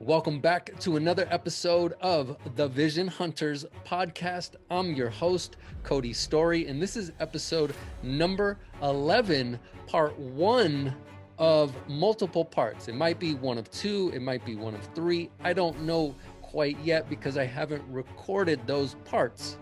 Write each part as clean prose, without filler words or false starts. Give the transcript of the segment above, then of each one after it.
Welcome back to another episode of the Vision Hunters podcast. I'm your host, Cody Storey, and this is episode number 11, part one of multiple parts. It might be one of two, it might be one of three. I don't know quite yet because I haven't recorded those parts.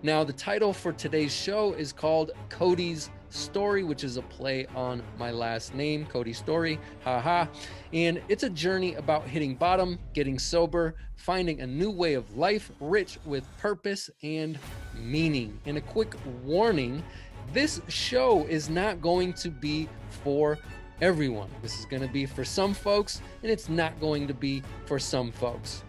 Now, the title for today's show is called Cody's Story, which is a play on my last name, Cody Storey, haha. And it's a journey about hitting bottom, getting sober, finding a new way of life, rich with purpose and meaning. And a quick warning, this show is not going to be for everyone. This is going to be for some folks, and it's not going to be for some folks.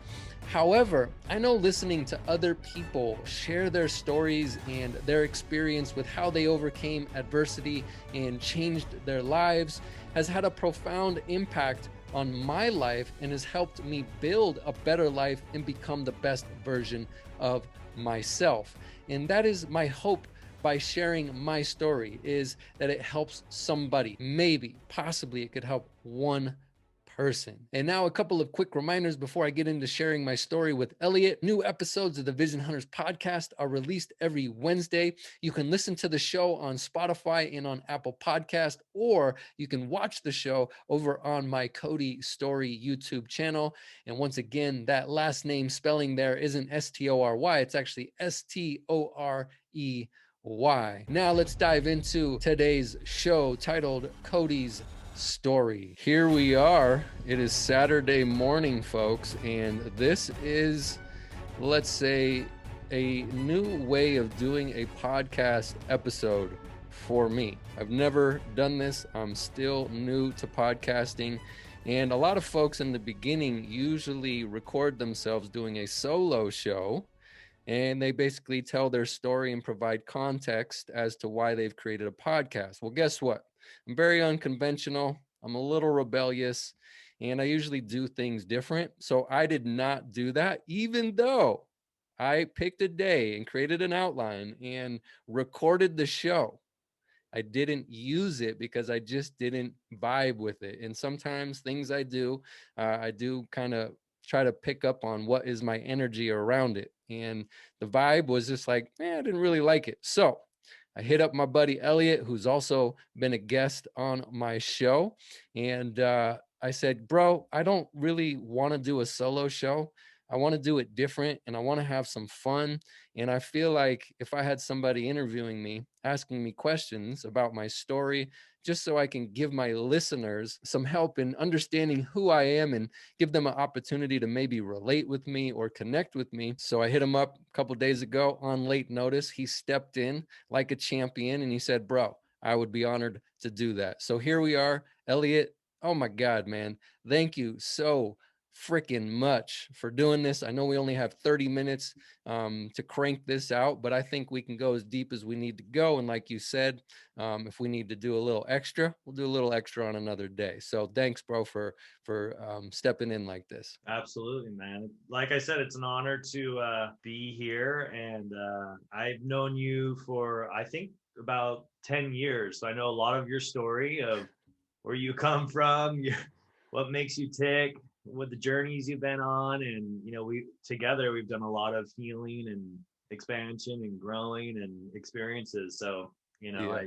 However, I know listening to other people share their stories and their experience with how they overcame adversity and changed their lives has had a profound impact on my life and has helped me build a better life and become the best version of myself. And that is my hope by sharing my story, is that it helps somebody. Maybe, possibly it could help one person. And now a couple of quick reminders before I get into sharing my story with Elliot. New episodes of the Vision Hunters podcast are released every Wednesday. You can listen to the show on Spotify and on Apple Podcast, or you can watch the show over on my Cody Storey YouTube channel. And once again, that last name spelling there isn't S-T-O-R-Y, it's actually S-T-O-R-E-Y. Now let's dive into today's show titled Cody's Story. Here we are. It is Saturday morning, folks, and this is, let's say, a new way of doing a podcast episode for me. I've never done this. I'm still new to podcasting, and a lot of folks in the beginning usually record themselves doing a solo show, and they basically tell their story and provide context as to why they've created a podcast. Well, guess what? I'm very unconventional. I'm a little rebellious, and I usually do things different. So I did not do that, even though I picked a day and created an outline and recorded the show. I didn't use it because I just didn't vibe with it. And sometimes things I do kind of try to pick up on what is my energy around it. And the vibe was just like, I didn't really like it. So I hit up my buddy Elliot, who's also been a guest on my show. And I said, bro, I don't really want to do a solo show. I want to do it different and I want to have some fun. And I feel like if I had somebody interviewing me, asking me questions about my story, just so I can give my listeners some help in understanding who I am and give them an opportunity to maybe relate with me or connect with me. So I hit him up a couple of days ago on late notice. He stepped in like a champion and he said, bro, I would be honored to do that. So here we are, Elliot. Oh my God, man. Thank you so freaking much for doing this. I know we only have 30 minutes to crank this out, but I think we can go as deep as we need to go. And like you said, if we need to do a little extra, we'll do a little extra on another day. So thanks, bro, for stepping in like this. Absolutely, man. Like I said, it's an honor to be here. And I've known you for, I think, about 10 years. So I know a lot of your story of where you come from, what makes you tick, what the journeys you've been on. And, we've done a lot of healing and expansion and growing and experiences. So, Yeah.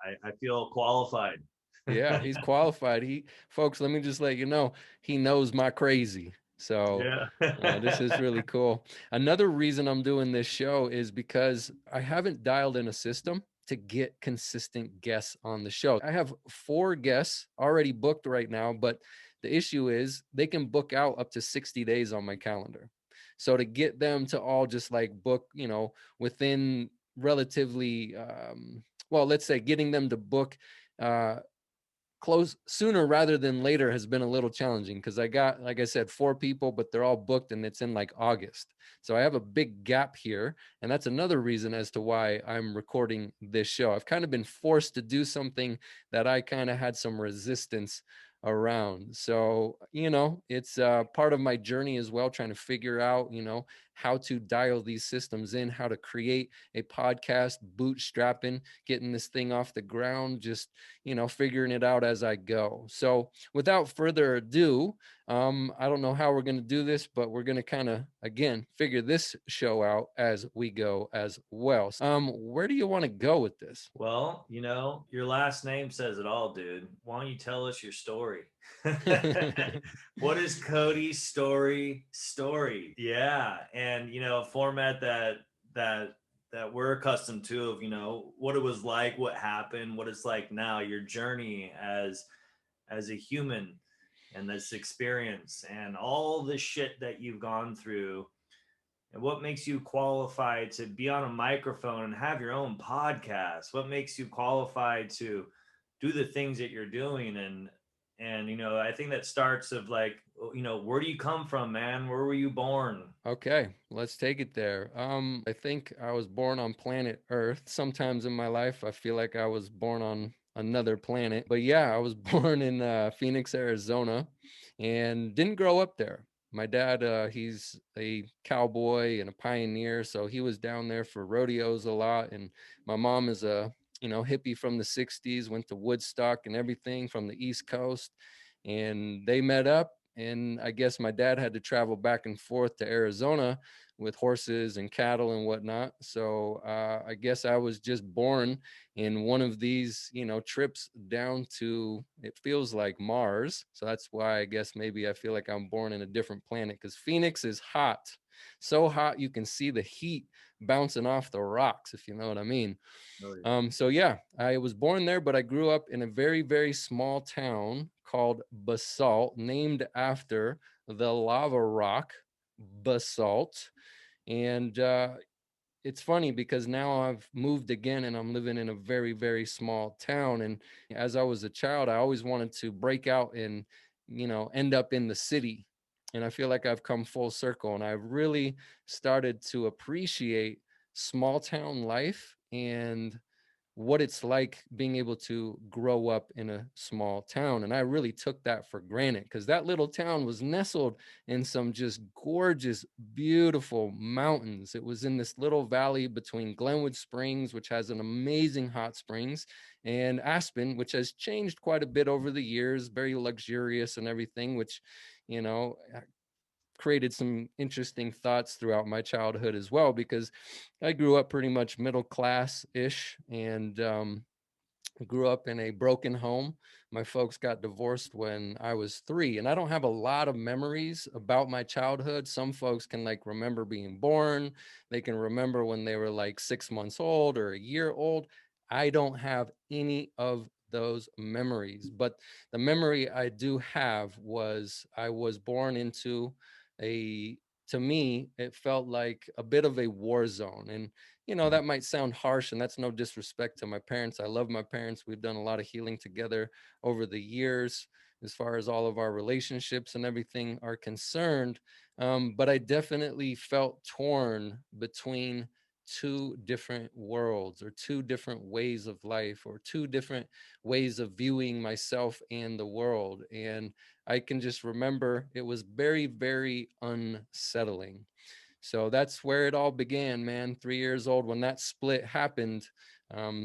I feel qualified. Yeah, he's qualified. Folks, let me just let you know, he knows my crazy. So Yeah. this is really cool. Another reason I'm doing this show is because I haven't dialed in a system to get consistent guests on the show. I have 4 guests already booked right now, but the issue is they can book out up to 60 days on my calendar. So to get them to all just like book, within relatively, well, let's say getting them to book uh, close sooner rather than later has been a little challenging because I got, like I said, 4 people, but they're all booked and it's in like August. So I have a big gap here. And that's another reason as to why I'm recording this show. I've kind of been forced to do something that I kind of had some resistance around. So, it's part of my journey as well, trying to figure out, how to dial these systems in, how to create a podcast, bootstrapping, getting this thing off the ground, just, figuring it out as I go. So without further ado, I don't know how we're going to do this, but we're going to kind of, again, figure this show out as we go as well. Where do you want to go with this? Well, your last name says it all, dude. Why don't you tell us your story? What is Cody's story? Yeah, and a format that that we're accustomed to of what it was like, what happened, what it's like now, your journey as a human, and this experience and all the shit that you've gone through, and what makes you qualified to be on a microphone and have your own podcast, what makes you qualified to do the things that you're doing. And I think that starts of like, where do you come from, man? Where were you born? Okay, let's take it there. I think I was born on planet Earth. Sometimes in my life, I feel like I was born on another planet. But yeah, I was born in Phoenix, Arizona, and didn't grow up there. My dad, he's a cowboy and a pioneer, so he was down there for rodeos a lot. And my mom is a hippie from the '60s, went to Woodstock and everything from the East Coast, and they met up, and I guess my dad had to travel back and forth to Arizona with horses and cattle and whatnot. So I guess I was just born in one of these, trips down to, it feels like Mars. So that's why I guess maybe I feel like I'm born in a different planet, because Phoenix is hot. So hot you can see the heat bouncing off the rocks, if you know what I mean. Oh, yeah. So yeah, I was born there, but I grew up in a very, very small town called Basalt, named after the lava rock basalt. And it's funny because now I've moved again and I'm living in a very, very small town. And as I was a child, I always wanted to break out and, end up in the city. And I feel like I've come full circle, and I've really started to appreciate small town life and what it's like being able to grow up in a small town. And I really took that for granted, because that little town was nestled in some just gorgeous, beautiful mountains. It was in this little valley between Glenwood Springs, which has an amazing hot springs, and Aspen, which has changed quite a bit over the years, very luxurious and everything, which, you know, created some interesting thoughts throughout my childhood as well, because I grew up pretty much middle class ish, and grew up in a broken home. My folks got divorced when I was 3, and I don't have a lot of memories about my childhood. Some folks can like remember being born, they can remember when they were like 6 months old or a year old. I don't have any of those memories, but the memory I do have was I was born into a, to me, it felt like a bit of a war zone. And that might sound harsh, and that's no disrespect to my parents. I love my parents. We've done a lot of healing together over the years as far as all of our relationships and everything are concerned. But I definitely felt torn between two different worlds, or two different ways of life, or two different ways of viewing myself and the world. And I can just remember it was very, very unsettling. So that's where it all began, man. 3 years old when that split happened.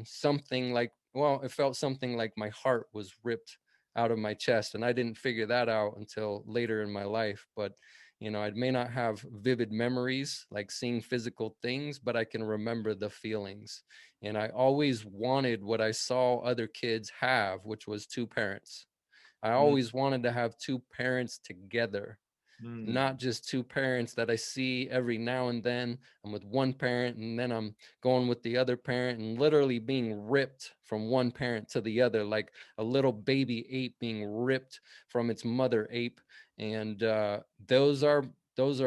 Something like, well, it felt something like my heart was ripped out of my chest. And I didn't figure that out until later in my life. But, I may not have vivid memories like seeing physical things, but I can remember the feelings. And I always wanted what I saw other kids have, which was two parents. I Mm, always wanted to have two parents together, mm, not just two parents that I see every now and then. I'm with one parent and then I'm going with the other parent, and literally being ripped from one parent to the other, like a little baby ape being ripped from its mother ape. And those are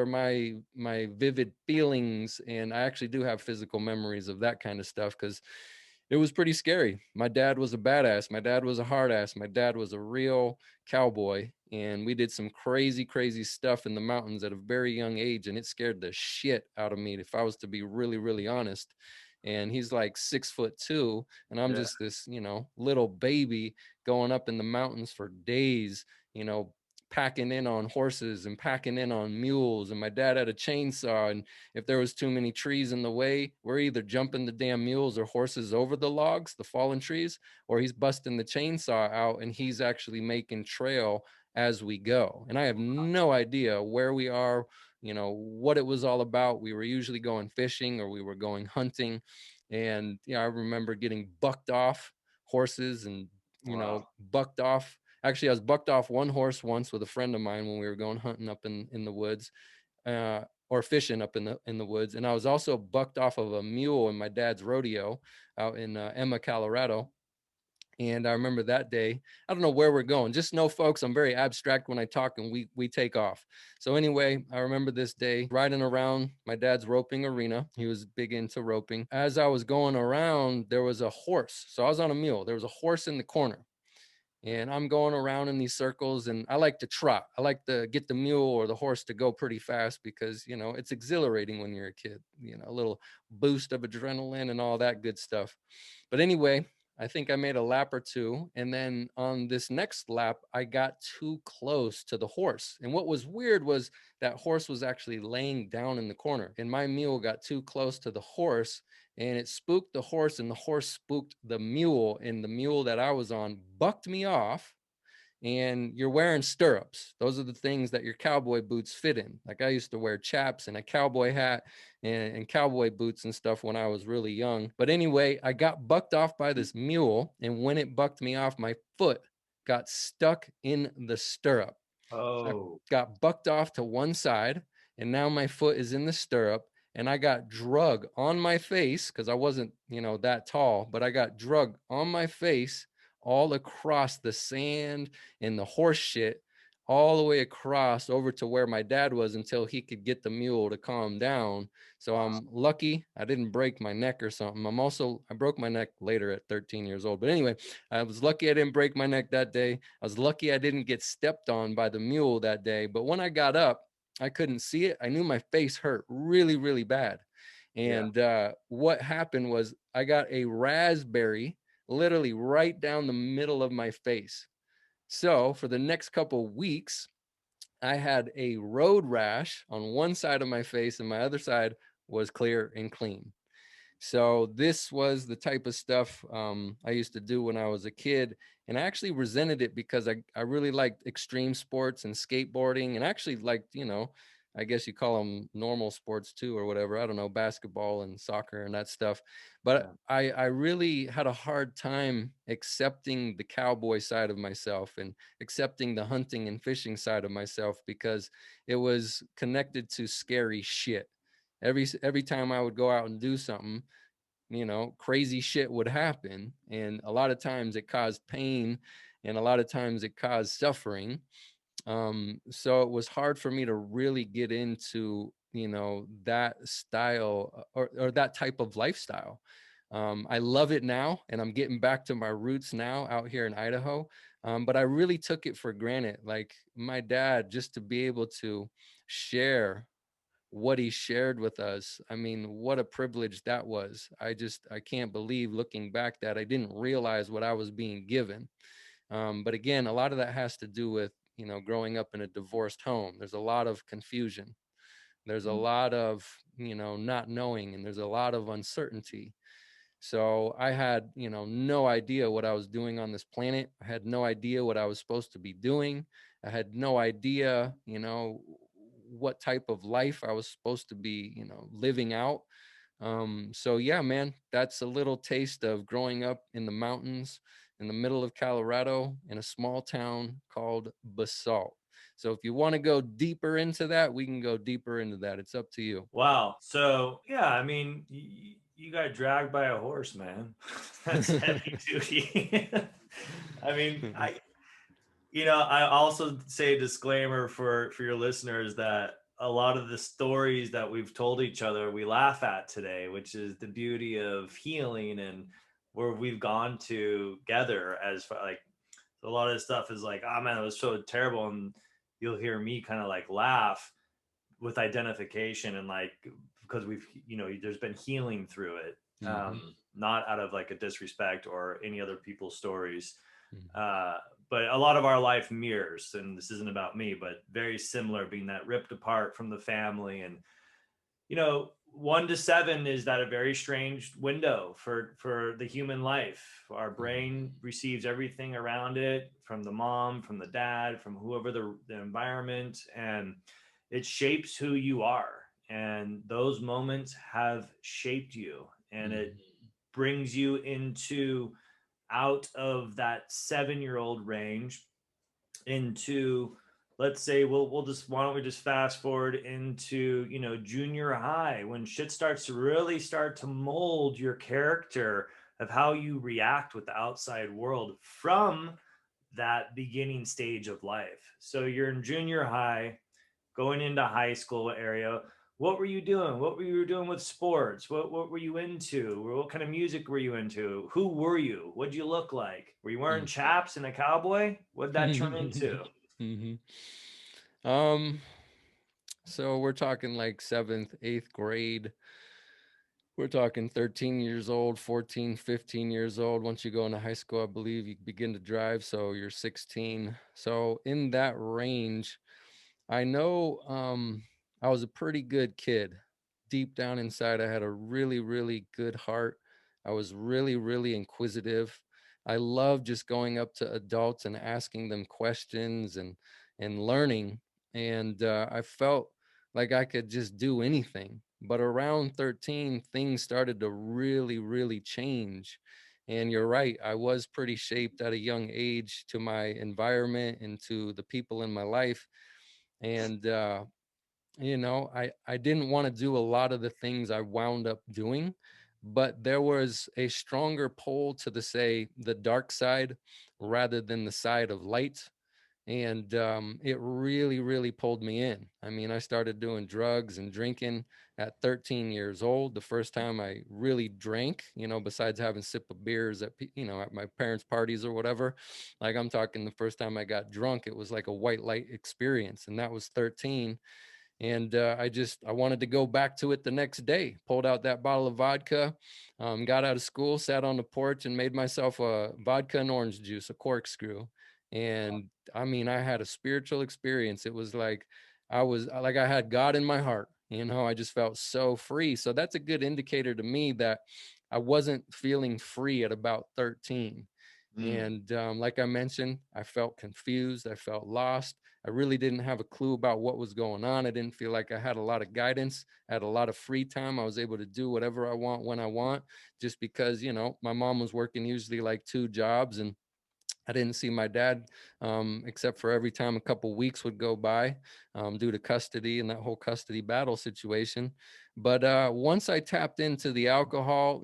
my vivid feelings, and I actually do have physical memories of that kind of stuff, because it was pretty scary. My dad was a badass. My dad was a hard ass. My dad was a real cowboy, and we did some crazy, crazy stuff in the mountains at a very young age, and it scared the shit out of me, if I was to be really, really honest. And he's like 6'2", and I'm yeah. just this, little baby going up in the mountains for days, you know, packing in on horses and packing in on mules, and my dad had a chainsaw, and if there was too many trees in the way, we're either jumping the damn mules or horses over the logs, the fallen trees, or he's busting the chainsaw out and he's actually making trail as we go. And I have no idea where we are, what it was all about. We were usually going fishing or we were going hunting. And I remember getting bucked off horses and, Wow. bucked off. Actually, I was bucked off one horse once with a friend of mine when we were going hunting up in the woods, or fishing up in the woods. And I was also bucked off of a mule in my dad's rodeo out in Emma, Colorado. And I remember that day. I don't know where we're going. Just know, folks, I'm very abstract when I talk, and we take off. So anyway, I remember this day riding around my dad's roping arena. He was big into roping. As I was going around, there was a horse. So I was on a mule. There was a horse in the corner. And I'm going around in these circles, and I like to trot. I like to get the mule or the horse to go pretty fast because, it's exhilarating when you're a kid, a little boost of adrenaline and all that good stuff. But anyway, I think I made a lap or two. And then on this next lap, I got too close to the horse. And what was weird was that horse was actually laying down in the corner. And my mule got too close to the horse, and it spooked the horse, and the horse spooked the mule. And the mule that I was on bucked me off. And you're wearing stirrups. Those are the things that your cowboy boots fit in. Like I used to wear chaps and a cowboy hat and cowboy boots and stuff when I was really young. But anyway, I got bucked off by this mule. And when it bucked me off, my foot got stuck in the stirrup. So I Oh, got bucked off to one side, and now my foot is in the stirrup, and I got drug on my face because I wasn't, that tall, but I got drug on my face all across the sand and the horse shit, all the way across over to where my dad was until he could get the mule to calm down. So wow. I'm lucky I didn't break my neck or something. I broke my neck later at 13 years old. But anyway, I was lucky I didn't break my neck that day. I was lucky I didn't get stepped on by the mule that day. But when I got up, I couldn't see it. I knew my face hurt really, really bad. Yeah. And what happened was I got a raspberry literally right down the middle of my face. So for the next couple of weeks, I had a road rash on one side of my face, and my other side was clear and clean. So this was the type of stuff I used to do when I was a kid. And I actually resented it because I really liked extreme sports and skateboarding, and actually liked, I guess you call them normal sports too, or whatever. I don't know, basketball and soccer and that stuff. But Yeah. I really had a hard time accepting the cowboy side of myself and accepting the hunting and fishing side of myself because it was connected to scary shit. Every time I would go out and do something, crazy shit would happen. And a lot of times it caused pain, and a lot of times it caused suffering. So it was hard for me to really get into, that style or that type of lifestyle. I love it now, and I'm getting back to my roots now out here in Idaho. But I really took it for granted. Like my dad, just to be able to share what he shared with us. I mean, what a privilege that was. I can't believe looking back that I didn't realize what I was being given. But again, a lot of that has to do with, growing up in a divorced home. There's a lot of confusion. There's a Mm. lot of, not knowing, and there's a lot of uncertainty. So I had, no idea what I was doing on this planet. I had no idea what I was supposed to be doing. I had no idea, what type of life I was supposed to be, living out. So yeah, man, that's a little taste of growing up in the mountains in the middle of Colorado in a small town called Basalt. So if you want to go deeper into that, we can go deeper into that. It's up to you. Wow. So, yeah, I mean, you got dragged by a horse, man. That's heavy duty. I mean, I also say a disclaimer for your listeners that a lot of the stories that we've told each other we laugh at today, which is the beauty of healing and where we've gone together as far, like, so a lot of this stuff is like, oh man, it was so terrible, and you'll hear me kind of like laugh with identification and like because we've there's been healing through it, Mm-hmm. not out of like a disrespect or any other people's stories, Mm-hmm. uh but a lot of our life mirrors, and this isn't about me, but very similar, being that ripped apart from the family. And 1 to 7 is that a very strange window for the human life. Our brain receives everything around it, from the mom, from the dad, from whoever the environment, and it shapes who you are. And those moments have shaped you, and it brings you into out of that 7-year-old range into, let's say, we'll just, why don't we just fast forward into junior high, when shit starts to really start to mold your character of how you react with the outside world from that beginning stage of life. So you're in junior high, going into high school area. What were you doing? What were you doing with sports? What were you into? What kind of music were you into? Who were you? What'd you look like? Were you wearing chaps and a cowboy? What'd that turn into? Mm-hmm. Um, so we're talking like seventh, eighth grade. We're talking 13 years old, 14, 15 years old. Once you go into high school, I believe you begin to drive. So you're 16. So in that range, I know I was a pretty good kid. Deep down inside, I had a really, really good heart. I was really, really inquisitive. I loved just going up to adults and asking them questions and learning. And I felt like I could just do anything. But around 13, things started to really, really change. And you're right, I was pretty shaped at a young age to my environment and to the people in my life. And I didn't want to do a lot of the things I wound up doing, but there was a stronger pull to the dark side rather than the side of light. And it really, really pulled me in. I mean, I started doing drugs and drinking at 13 years old. The first time I really drank, besides having a sip of beers at my parents' parties or whatever, like I'm talking the first time I got drunk, it was like a white light experience. And that was 13. And I wanted to go back to it the next day. Pulled out that bottle of vodka, got out of school, sat on the porch, and made myself a vodka and orange juice, a corkscrew. And I mean, I had a spiritual experience. It was like I had God in my heart. I just felt so free. So that's a good indicator to me that I wasn't feeling free at about 13. And like I mentioned, I felt confused. I felt lost. I really didn't have a clue about what was going on. I didn't feel like I had a lot of guidance. I had a lot of free time. I was able to do whatever I want when I want, just because, my mom was working usually like 2 jobs, and I didn't see my dad except for every time a couple weeks would go by due to custody and that whole custody battle situation. But once I tapped into the alcohol,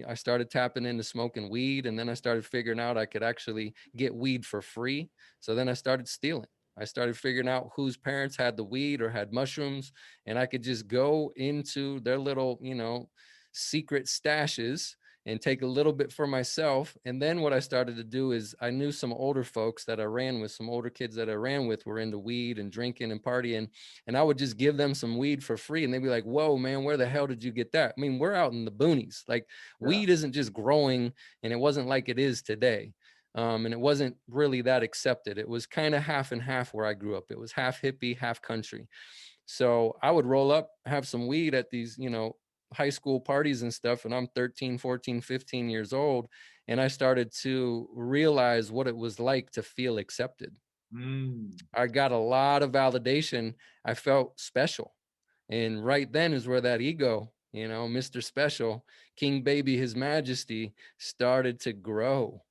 I started tapping into smoking weed, and then I started figuring out I could actually get weed for free. So then I started stealing. I started figuring out whose parents had the weed or had mushrooms, and I could just go into their little, secret stashes and take a little bit for myself. And then what I started to do is I knew some older folks that I ran with, some older kids that I ran with were into weed and drinking and partying. And I would just give them some weed for free. And they'd be like, whoa, man, where the hell did you get that? I mean, we're out in the boonies. Like weed isn't just growing, and it wasn't like it is today. And it wasn't really that accepted. It was kind of half and half where I grew up. It was half hippie, half country. So I would roll up, have some weed at these, high school parties and stuff. And I'm 13, 14, 15 years old. And I started to realize what it was like to feel accepted. I got a lot of validation. I felt special. And right then is where that ego, Mr. Special, King Baby, His Majesty, started to grow.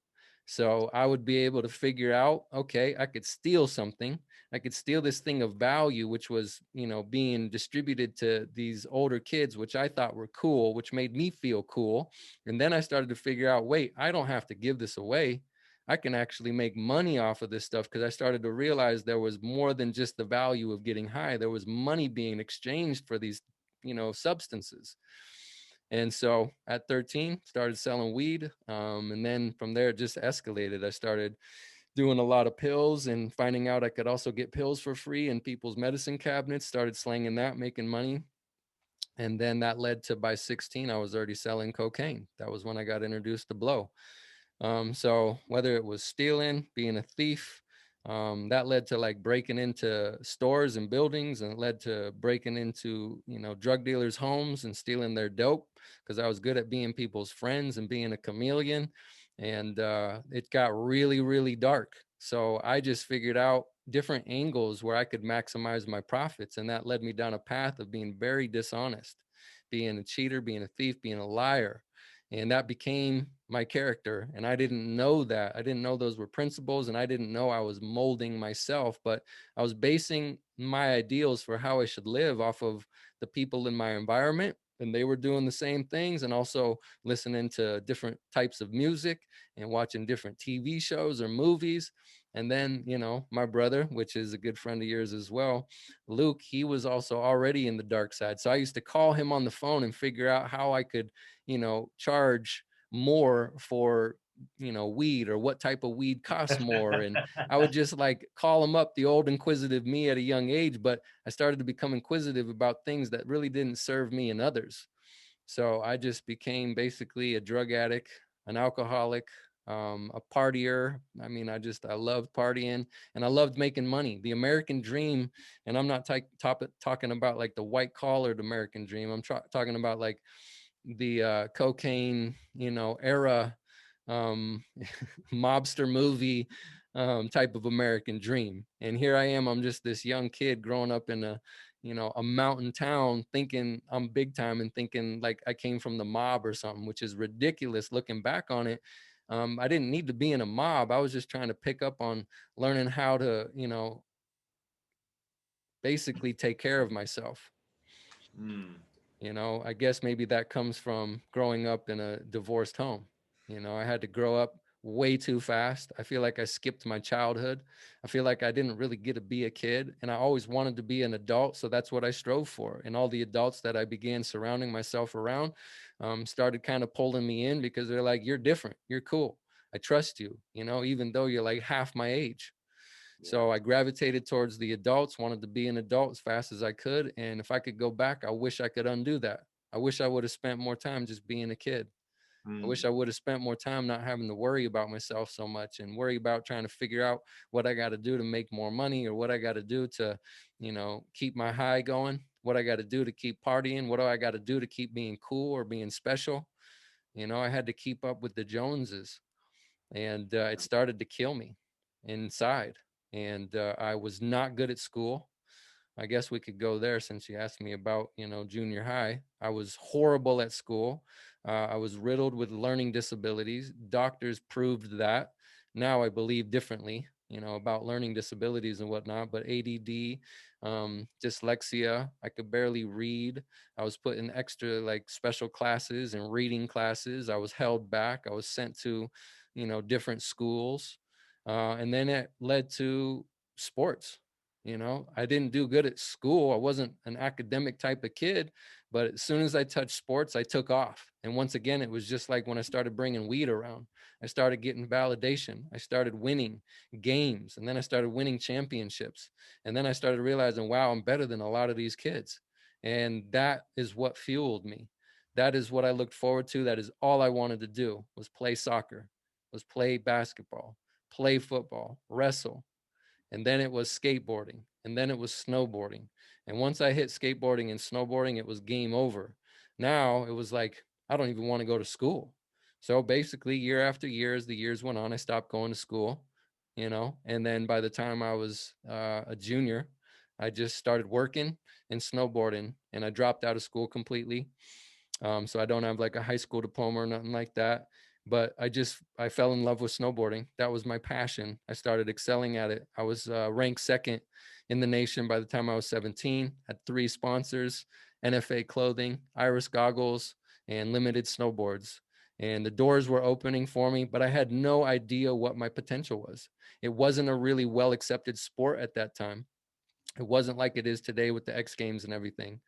So I would be able to figure out, okay, I could steal something. I could steal this thing of value, which was, being distributed to these older kids, which I thought were cool, which made me feel cool. And then I started to figure out, wait, I don't have to give this away. I can actually make money off of this stuff, because I started to realize there was more than just the value of getting high. There was money being exchanged for these, substances. And so at 13, started selling weed. And then from there, it just escalated. I started doing a lot of pills and finding out I could also get pills for free in people's medicine cabinets, started slanging that, making money. And then that led to, by 16, I was already selling cocaine. That was when I got introduced to blow. So whether it was stealing, being a thief, that led to like breaking into stores and buildings, and it led to breaking into, drug dealers' homes and stealing their dope, because I was good at being people's friends and being a chameleon. And it got really, really dark. So I just figured out different angles where I could maximize my profits. And that led me down a path of being very dishonest, being a cheater, being a thief, being a liar. And that became my character. And I didn't know that. I didn't know those were principles, and I didn't know I was molding myself, but I was basing my ideals for how I should live off of the people in my environment. And they were doing the same things, and also listening to different types of music and watching different TV shows or movies. And then, my brother, which is a good friend of yours as well, Luke, he was also already in the dark side. So I used to call him on the phone and figure out how I could, charge more for, weed, or what type of weed costs more. And I would just like call him up, the old inquisitive me at a young age. But I started to become inquisitive about things that really didn't serve me and others. So I just became basically a drug addict, an alcoholic, a partier. I mean, I loved partying, and I loved making money. The American dream, and I'm not talking about like the white collared American dream. I'm talking about like the cocaine, era, um, mobster movie, type of American dream. And here I am, I'm just this young kid growing up in a mountain town, thinking I'm big time and thinking like I came from the mob or something, which is ridiculous looking back on it. I didn't need to be in a mob. I was just trying to pick up on learning how to, basically take care of myself. Mm. I guess maybe that comes from growing up in a divorced home. I had to grow up way too fast. I feel like I skipped my childhood. I feel like I didn't really get to be a kid, and I always wanted to be an adult. So that's what I strove for. And all the adults that I began surrounding myself around started kind of pulling me in, because they're like, you're different. You're cool. I trust you, even though you're like half my age. Yeah. So I gravitated towards the adults, wanted to be an adult as fast as I could. And if I could go back, I wish I could undo that. I wish I would have spent more time just being a kid. I wish Mm. I would have spent more time not having to worry about myself so much, and worry about trying to figure out what I got to do to make more money, or what I got to do to, keep my high going, what I got to do to keep partying, what do I got to do to keep being cool or being special. I had to keep up with the Joneses, and it started to kill me inside. And I was not good at school. I guess we could go there since you asked me about, junior high. I was horrible at school. I was riddled with learning disabilities. Doctors proved that. Now I believe differently, about learning disabilities and whatnot, but ADD, dyslexia, I could barely read. I was put in extra like special classes and reading classes. I was held back. I was sent to, different schools. And then it led to sports. I didn't do good at school. I wasn't an academic type of kid, but as soon as I touched sports, I took off. And once again, it was just like when I started bringing weed around. I started getting validation. I started winning games, and then I started winning championships. And then I started realizing, wow, I'm better than a lot of these kids. And that is what fueled me. That is what I looked forward to. That is all I wanted to do, was play soccer, was play basketball, play football, wrestle. And then it was skateboarding, and then it was snowboarding. And once I hit skateboarding and snowboarding, it was game over. Now it was like, I don't even want to go to school. So basically, year after year, as the years went on, I stopped going to school, and then by the time I was a junior, I just started working and snowboarding, and I dropped out of school completely. So I don't have like a high school diploma or nothing like that. But I fell in love with snowboarding. That was my passion. I started excelling at it. I was ranked second in the nation by the time I was 17. Had 3 sponsors: NFA clothing, Iris goggles, and limited snowboards. And the doors were opening for me, but I had no idea what my potential was. It wasn't a really well accepted sport at that time. It wasn't like it is today with the X Games and everything.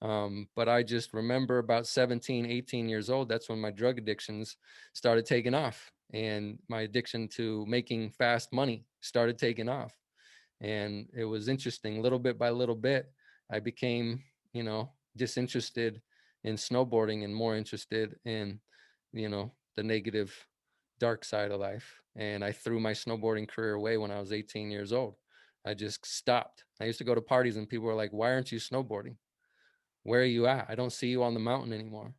But I just remember about 17, 18 years old, that's when my drug addictions started taking off. And my addiction to making fast money started taking off. And it was interesting. Little bit by little bit, I became, disinterested in snowboarding and more interested in, the negative dark side of life. And I threw my snowboarding career away when I was 18 years old. I just stopped. I used to go to parties and people were like, "Why aren't you snowboarding? Where are you at? I don't see you on the mountain anymore.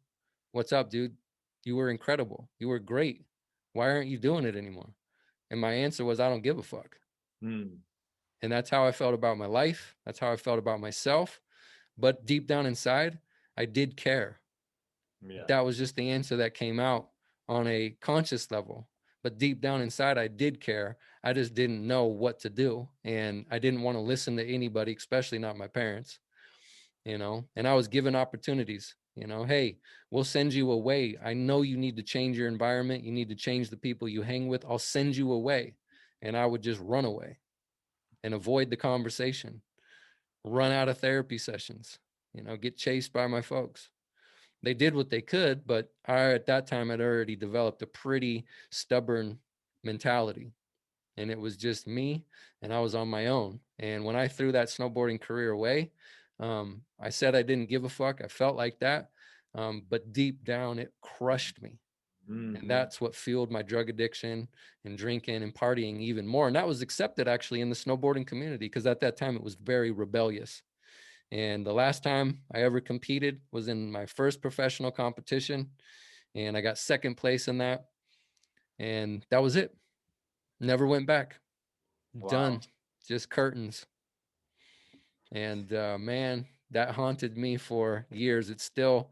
What's up, dude? You were incredible. You were great. Why aren't you doing it anymore?" And my answer was, I don't give a fuck. Mm. And that's how I felt about my life. That's how I felt about myself. But deep down inside, I did care. Yeah. That was just the answer that came out on a conscious level. But deep down inside, I did care. I just didn't know what to do. And I didn't want to listen to anybody, especially not my parents, and I was given opportunities, hey, we'll send you away. I know you need to change your environment. You need to change the people you hang with. I'll send you away. And I would just run away and avoid the conversation, run out of therapy sessions, get chased by my folks. They did what they could, but at that time, I'd already developed a pretty stubborn mentality. And it was just me, and I was on my own. And when I threw that snowboarding career away, I said I didn't give a fuck. I felt like that. But deep down, it crushed me. And Mm-hmm. that's what fueled my drug addiction and drinking and partying even more. And that was accepted actually in the snowboarding community because at that time it was very rebellious. And the last time I ever competed was in my first professional competition. And I got second place in that. And that was it. Never went back. Wow. Done. Just curtains. And man, that haunted me for years. It's still,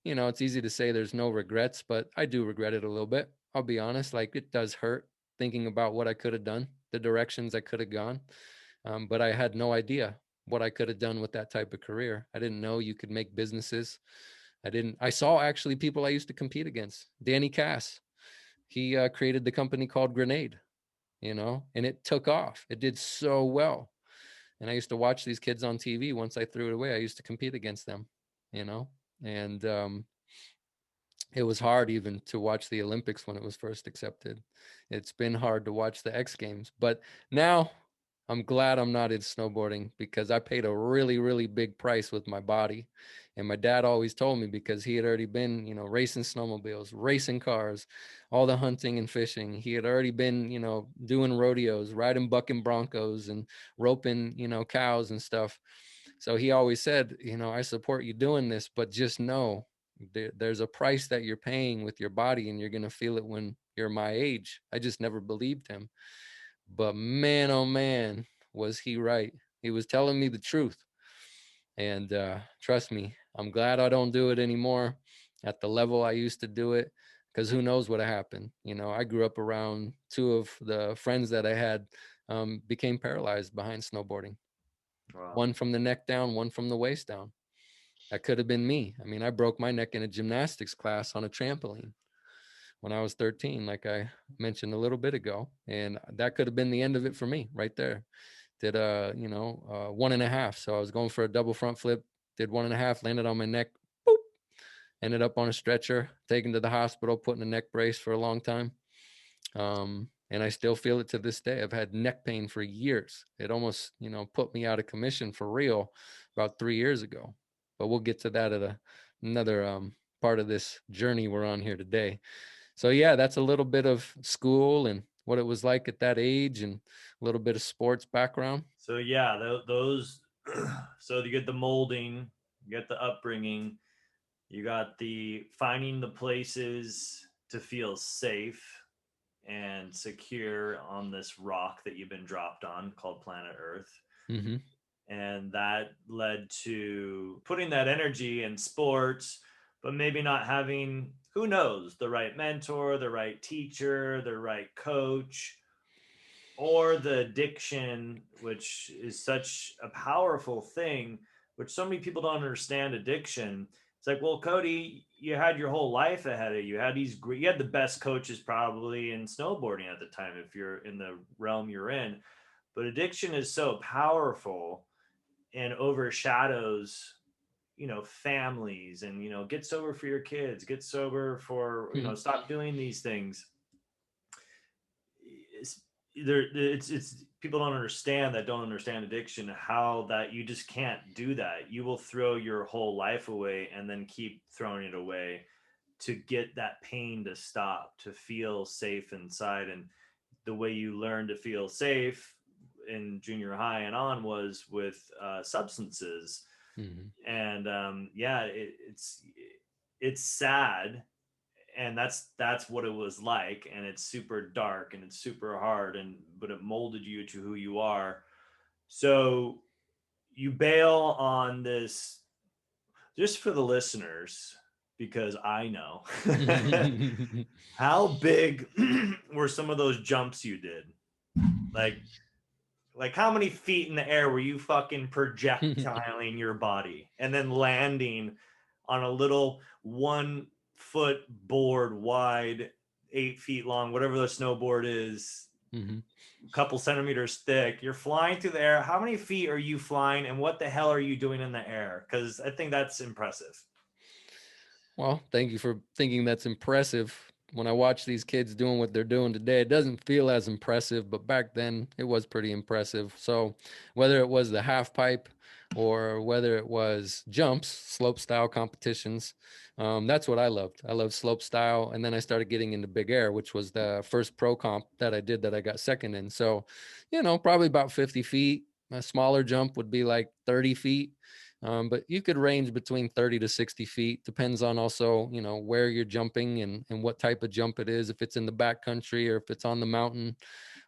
it's easy to say there's no regrets, but I do regret it a little bit. I'll be honest. Like, it does hurt thinking about what I could have done, the directions I could have gone. But I had no idea what I could have done with that type of career. I didn't know you could make businesses. I saw actually people I used to compete against. Danny Cass, he created the company called Grenade, and it took off. It did so well. And I used to watch these kids on TV. Once I threw it away, I used to compete against them, you know, and it was hard even to watch the Olympics when it was first accepted. It's been hard to watch the X Games, but now I'm glad I'm not in snowboarding because I paid a really, really big price with my body. And my dad always told me because he had already been, racing snowmobiles, racing cars, all the hunting and fishing. He had already been, doing rodeos, riding bucking broncos and roping, cows and stuff. So he always said, I support you doing this, but just know there's a price that you're paying with your body and you're going to feel it when you're my age. I just never believed him. But man, oh man, was he right. He was telling me the truth. And trust me, I'm glad I don't do it anymore at the level I used to do it because who knows what happened. I grew up around two of the friends that I had became paralyzed behind snowboarding. Wow. One from the neck down, one from the waist down. That could have been me. I mean, I broke my neck in a gymnastics class on a trampoline when I was 13, like I mentioned a little bit ago. And that could have been the end of it for me right there. Did one and a half. So I was going for a double front flip, did one and a half, landed on my neck, boop, ended up on a stretcher, taken to the hospital, put in a neck brace for a long time. And I still feel it to this day. I've had neck pain for years. It almost, put me out of commission for real about 3 years ago. But we'll get to that at another part of this journey we're on here today. So yeah, that's a little bit of school and what it was like at that age and a little bit of sports background. So yeah, those. So you get the molding, you get the upbringing, you got the finding the places to feel safe and secure on this rock that you've been dropped on called planet Earth. Mm-hmm. And that led to putting that energy in sports, but maybe not having, who knows, the right mentor, the right teacher, the right coach, or the addiction, which is such a powerful thing, which so many people don't understand addiction. It's like, well, Cody, you had your whole life ahead of you. You had the best coaches probably in snowboarding at the time, if you're in the realm you're in. But addiction is so powerful and overshadows, families, and, get sober for your kids, get sober for, Mm-hmm. stop doing these things. It's people don't understand, that don't understand addiction, how that you just can't do that. You will throw your whole life away and then keep throwing it away to get that pain to stop, to feel safe inside. And the way you learn to feel safe in junior high and on was with substances. Mhm. And yeah, it's sad, and that's what it was like, and it's super dark and it's super hard, and but it molded you to who you are. So you bail on this, just for the listeners, because I know. How big were some of those jumps you did? Like like how many feet in the air were you fucking projectiling your body and then landing on a little 1 foot board wide, 8 feet long, whatever the snowboard is, Mhm. a couple centimeters thick? You're flying through the air. How many feet are you flying, and what the hell are you doing in the air? Because I think that's impressive. Well, thank you for thinking that's impressive. When I watch these kids doing what they're doing today, it doesn't feel as impressive, but back then it was pretty impressive. So, whether it was the half pipe or whether it was jumps, slope style competitions, that's what I loved. I loved slope style. And then I started getting into big air, which was the first pro comp that I did that I got second in. So, probably about 50 feet. A smaller jump would be like 30 feet. But you could range between 30 to 60 feet. Depends on also, where you're jumping and what type of jump it is, if it's in the back country or if it's on the mountain.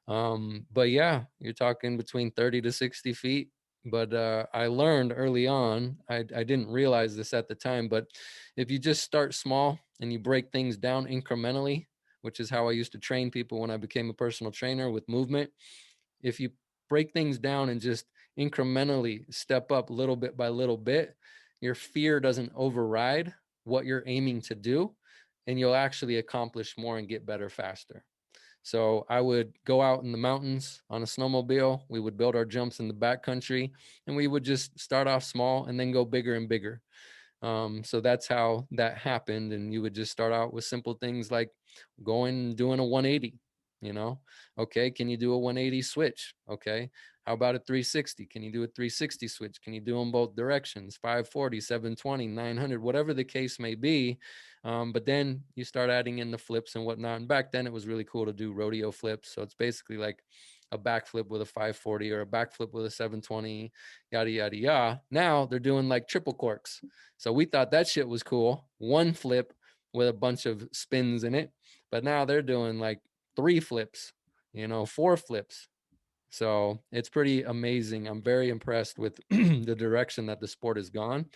But yeah, you're talking between 30 to 60 feet. But I learned early on, I didn't realize this at the time, but if you just start small and you break things down incrementally, which is how I used to train people when I became a personal trainer with movement. If you break things down and just incrementally step up little bit by little bit, your fear doesn't override what you're aiming to do, and you'll actually accomplish more and get better faster. So I would go out in the mountains on a snowmobile. We would build our jumps in the backcountry, and we would just start off small and then go bigger and bigger. So that's how that happened. And you would just start out with simple things like going and doing a 180, you know, okay, can you do a 180 switch? Okay. How about a 360? Can you do a 360 switch? Can you do them both directions? 540, 720, 900, whatever the case may be. But then you start adding in the flips and whatnot. And back then it was really cool to do rodeo flips. So it's basically like a backflip with a 540 or a backflip with a 720, yada, yada, yada. Now they're doing like triple corks. So we thought that shit was cool. One flip with a bunch of spins in it. But now they're doing like 3 flips, 4 flips. So it's pretty amazing. I'm very impressed with the direction that the sport has gone.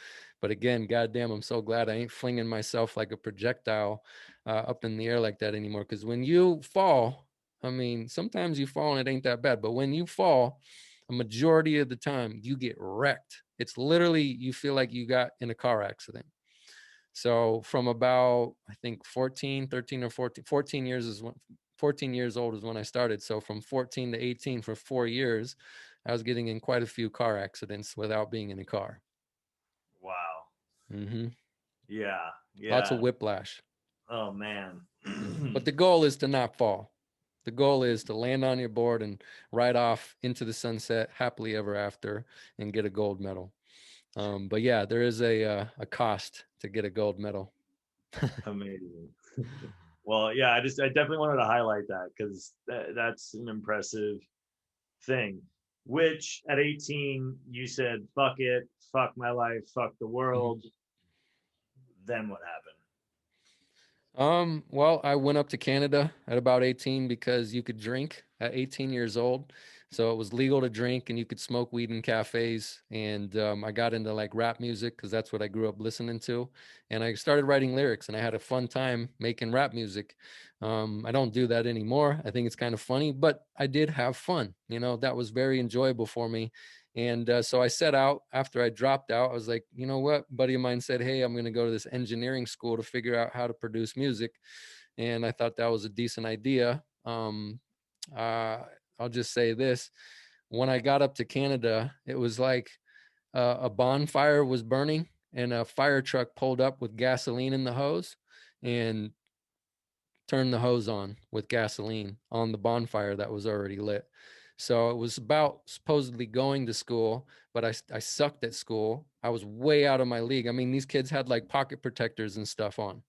But again, goddamn, I'm so glad I ain't flinging myself like a projectile up in the air like that anymore. Because when you fall, I mean, sometimes you fall and it ain't that bad. But when you fall, a majority of the time you get wrecked. It's literally, you feel like you got in a car accident. So from about, I think 14, 13 or 14, 14 years is when 14 years old is when I started. So from 14 to 18 for 4 years, I was getting in quite a few car accidents without being in a car. Wow. Hmm. Yeah. Lots of Yeah. whiplash. Oh man. But the goal is to not fall. The goal is to land on your board and ride off into the sunset happily ever after and get a gold medal. But yeah, there is a cost to get a gold medal. Amazing. Well, yeah, I definitely wanted to highlight that because that's an impressive thing. Which at 18 you said, "Fuck it, fuck my life, fuck the Mhm. world." Then what happened? Well, I went up to Canada at about 18 because you could drink at 18 years old. So it was legal to drink and you could smoke weed in cafes. And I got into like rap music because that's what I grew up listening to. And I started writing lyrics and I had a fun time making rap music. I don't do that anymore. I think it's kind of funny, but I did have fun. That was very enjoyable for me. And so I set out after I dropped out. I was like, you know what? A buddy of mine said, hey, I'm going to go to this engineering school to figure out how to produce music. And I thought that was a decent idea. Uh, I'll just say this. When I got up to Canada, it was like a bonfire was burning and a fire truck pulled up with gasoline in the hose and turned the hose on with gasoline on the bonfire that was already lit. So it was about supposedly going to school, but I sucked at school. I was way out of my league. I mean, these kids had like pocket protectors and stuff on.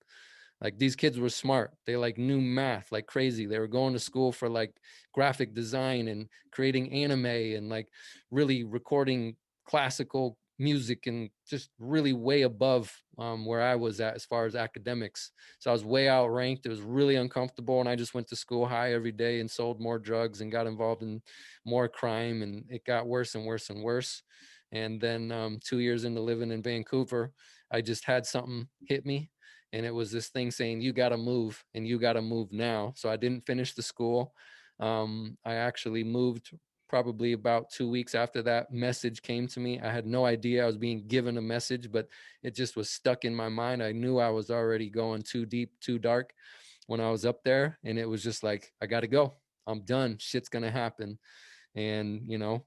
Like these kids were smart. They like knew math like crazy. They were going to school for like graphic design and creating anime and like really recording classical music and just really way above where I was at as far as academics. So I was way outranked. It was really uncomfortable. And I just went to school high every day and sold more drugs and got involved in more crime. And it got worse and worse and worse. And then 2 years into living in Vancouver, I just had something hit me. And it was this thing saying, you got to move and you got to move now. So I didn't finish the school. I actually moved probably about 2 weeks after that message came to me. I had no idea I was being given a message, but it just was stuck in my mind. I knew I was already going too deep, too dark when I was up there. And it was just like, I got to go. I'm done. Shit's going to happen. And,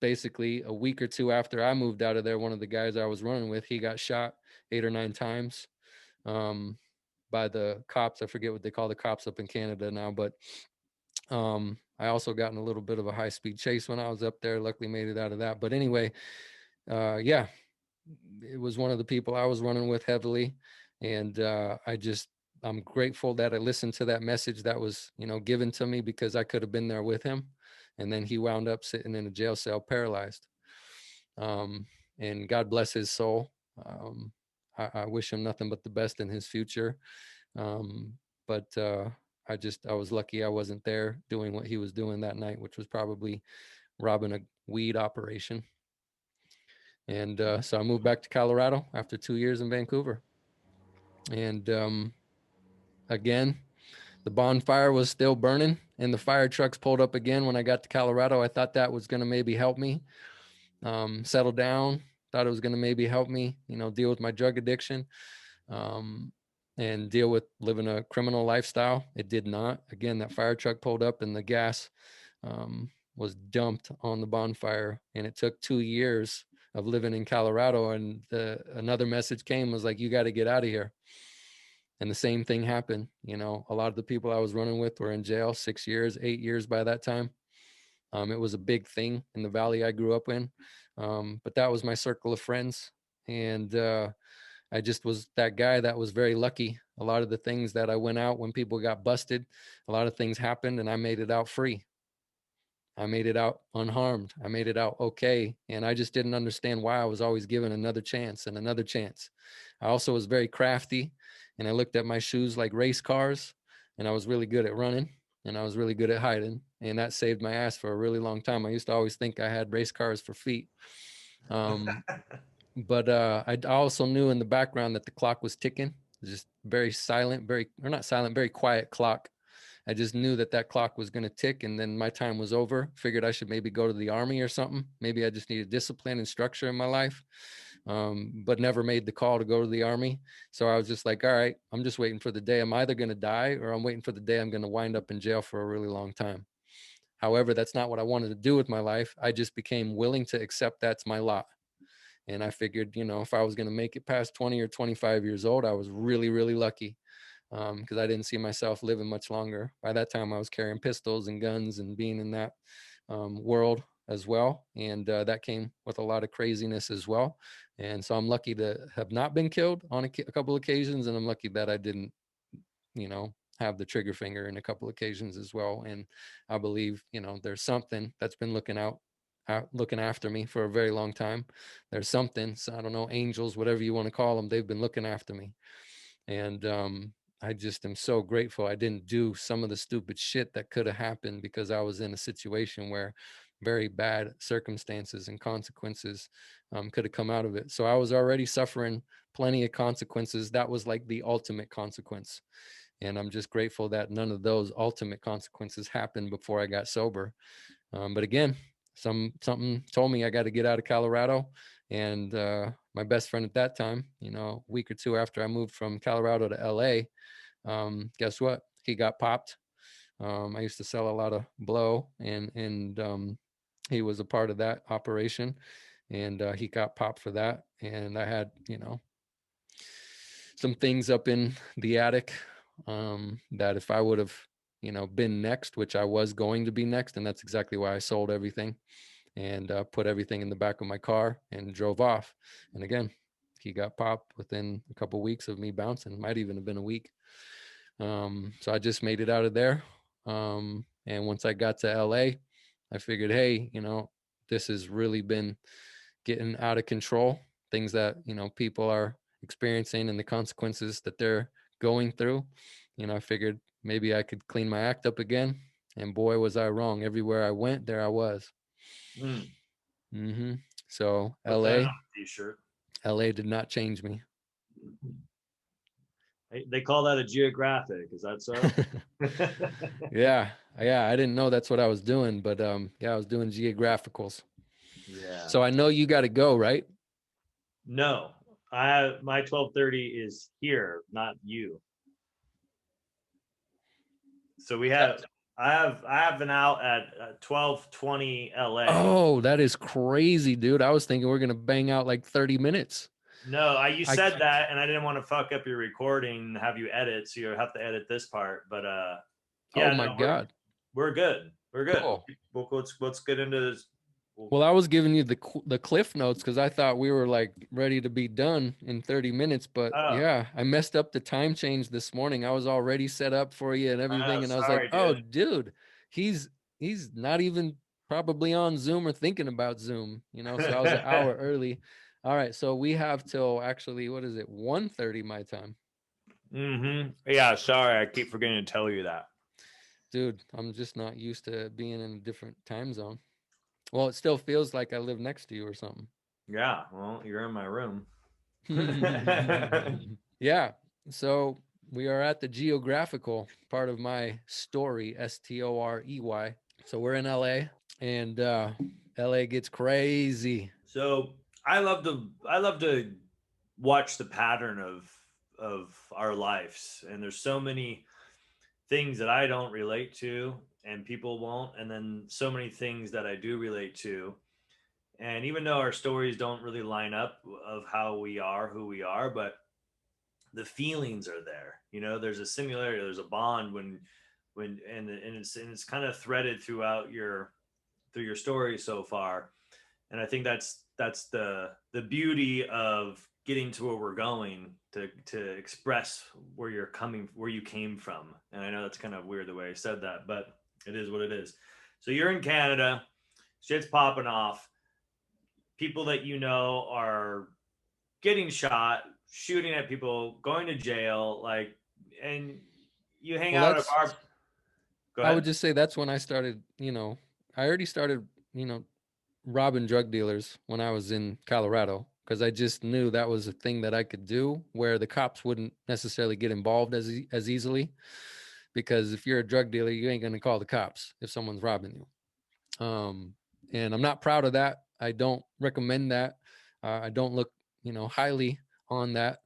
basically a week or two after I moved out of there, one of the guys I was running with, he got shot 8 or 9 times um, by the cops. I forget what they call the cops up in Canada now, but I also got in a little bit of a high speed chase when I was up there. Luckily made it out of that. But anyway, yeah, it was one of the people I was running with heavily. And I'm grateful that I listened to that message that was, given to me, because I could have been there with him. And then he wound up sitting in a jail cell paralyzed. Um, and God bless his soul. I wish him nothing but the best in his future. But I was lucky I wasn't there doing what he was doing that night, which was probably robbing a weed operation. And so I moved back to Colorado after 2 years in Vancouver. And again, the bonfire was still burning and the fire trucks pulled up again when I got to Colorado. I thought that was going to maybe help me settle down. Thought it was going to maybe help me, deal with my drug addiction. And deal with living a criminal lifestyle. It did not. Again, that fire truck pulled up and the gas was dumped on the bonfire. And it took 2 years of living in Colorado. And another message came, was like, you got to get out of here. And the same thing happened. A lot of the people I was running with were in jail 6 years, 8 years by that time. It was a big thing in the valley I grew up in. But that was my circle of friends. And I just was that guy that was very lucky. A lot of the things that I went out when people got busted, a lot of things happened and I made it out free. I made it out unharmed. I made it out okay. And I just didn't understand why I was always given another chance and another chance. I also was very crafty and I looked at my shoes like race cars, and I was really good at running and I was really good at hiding. And that saved my ass for a really long time. I used to always think I had race cars for feet. Um, but I also knew in the background that the clock was ticking. Just very silent, or not silent, very quiet clock. I just knew that that clock was going to tick, and then my time was over. Figured I should maybe go to the army or something. Maybe I just needed discipline and structure in my life, but never made the call to go to the army. So I was just like, all right, I'm just waiting for the day I'm either going to die, or I'm waiting for the day I'm going to wind up in jail for a really long time. However, that's not what I wanted to do with my life. I just became willing to accept that's my lot. And I figured, if I was going to make it past 20 or 25 years old, I was really, really lucky, because I didn't see myself living much longer. By that time, I was carrying pistols and guns and being in that world as well. And that came with a lot of craziness as well. And so I'm lucky to have not been killed on a couple occasions. And I'm lucky that I didn't, have the trigger finger in a couple occasions as well. And I believe, there's something that's been looking after me for a very long time. There's something, so I don't know, angels, whatever you want to call them, they've been looking after me. And I just am so grateful I didn't do some of the stupid shit that could have happened, because I was in a situation where very bad circumstances and consequences could have come out of it. So I was already suffering plenty of consequences. That was like the ultimate consequence. And I'm just grateful that none of those ultimate consequences happened before I got sober. But again, something told me I got to get out of Colorado. And my best friend at that time, a week or two after I moved from Colorado to LA, guess what? He got popped. I used to sell a lot of blow, and he was a part of that operation, and he got popped for that. And I had, some things up in the attic that if I would have, been next, which I was going to be next, and that's exactly why I sold everything and put everything in the back of my car and drove off. And again, he got popped within a couple of weeks of me bouncing. Might even have been a week. So I just made it out of there. And once I got to LA, I figured, hey, this has really been getting out of control. Things that, people are experiencing and the consequences that they're going through. I figured maybe I could clean my act up again. And boy, was I wrong. Everywhere I went, there I was. So Put that on a t-shirt. LA did not change me. They call that a geographic. Is that so? Yeah. I didn't know that's what I was doing, but I was doing geographicals. Yeah. So I know you got to go, right? No, my 12:30 is here, not you. So I have been out at 12:20 LA. Oh, that is crazy, dude. I was thinking we're gonna bang out like 30 minutes. No, you said that, and I didn't want to fuck up your recording and have you edit, so you have to edit this part. But yeah, oh my God, we're good. We're good. Cool. Let's get into this. Well, I was giving you the cliff notes because I thought we were like ready to be done in 30 minutes, but yeah, I messed up the time change this morning. I was already set up for you and everything, and I was like, oh, dude, he's not even probably on Zoom or thinking about Zoom, so I was an hour early. All right, so we have till actually, what is it, 1:30 my time. Yeah, sorry, I keep forgetting to tell you that. Dude, I'm just not used to being in a different time zone. Well, it still feels like I live next to you or something. Yeah, well, you're in my room. Yeah, so we are at the geographical part of my story, Storey. So we're in LA, and LA gets crazy. So I love to watch the pattern of our lives, and there's so many things that I don't relate to and people won't, and then so many things that I do relate to. And even though our stories don't really line up of how we are who we are, but the feelings are there. There's a similarity, there's a bond and it's kind of threaded throughout through your story so far. And I think that's the beauty of getting to where we're going, to express where you came from. And I know that's kind of weird the way I said that, but it is what it is. So you're in Canada, shit's popping off. People that are getting shot, shooting at people, going to jail, and you hang out at a bar. Go ahead. I would just say that's when I started, I already started, robbing drug dealers when I was in Colorado, because I just knew that was a thing that I could do where the cops wouldn't necessarily get involved as easily, because if you're a drug dealer, you ain't going to call the cops if someone's robbing you. And I'm not proud of that. I don't recommend that. I don't look, highly on that.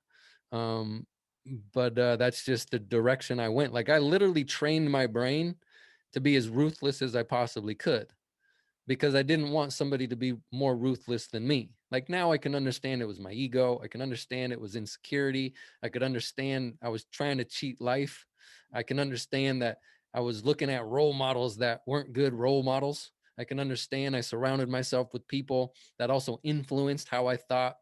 But that's just the direction I went. Like I literally trained my brain to be as ruthless as I possibly could, because I didn't want somebody to be more ruthless than me. Like now I can understand it was my ego. I can understand it was insecurity. I could understand I was trying to cheat life. I can understand that I was looking at role models that weren't good role models. I can understand I surrounded myself with people that also influenced how I thought,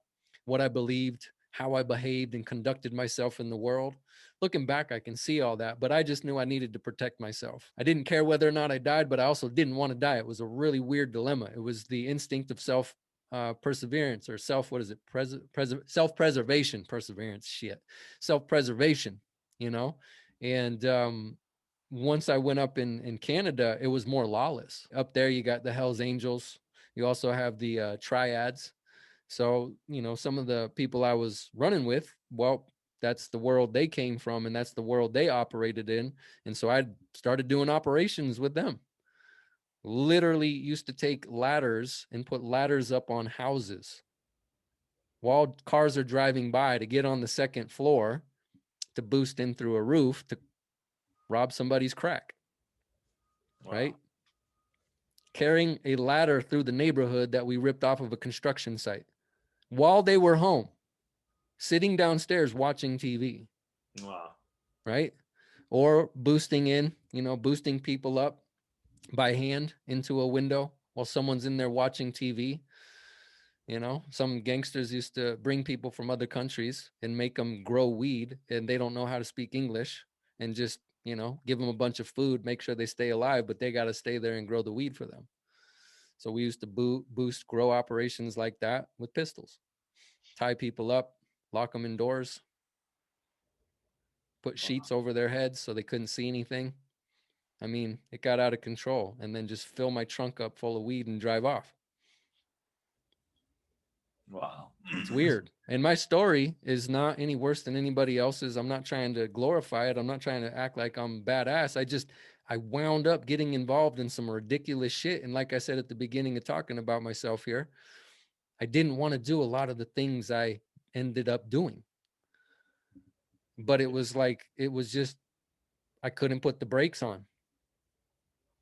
what I believed, how I behaved and conducted myself in the world. Looking back, I can see all that, but I just knew I needed to protect myself. I didn't care whether or not I died, but I also didn't want to die. It was a really weird dilemma. It was the instinct of self-preservation, or self-preservation, self-preservation, and once I went up in Canada, it was more lawless. Up there, you got the Hells Angels. You also have the triads. So, some of the people I was running with, well, that's the world they came from and that's the world they operated in. And so I started doing operations with them. Literally used to take ladders and put ladders up on houses while cars are driving by to get on the second floor to boost in through a roof to rob somebody's crack. Wow. Right? Carrying a ladder through the neighborhood that we ripped off of a construction site while they were home, sitting downstairs watching TV. Wow. Right? Or boosting people up by hand into a window while someone's in there watching TV. You know, some gangsters used to bring people from other countries and make them grow weed, and they don't know how to speak English, and just, you know, give them a bunch of food, make sure they stay alive, but they got to stay there and grow the weed for them. So we used to boost grow operations like that with pistols, tie people up, lock them indoors, put Wow. sheets over their heads so they couldn't see anything. I mean, it got out of control, and then just fill my trunk up full of weed and drive off. Wow. It's weird. And my story is not any worse than anybody else's. I'm not trying to glorify it. I'm not trying to act like I'm badass. I wound up getting involved in some ridiculous shit. And like I said at the beginning of talking about myself here, I didn't want to do a lot of the things I ended up doing. But it was like, it was just, I couldn't put the brakes on.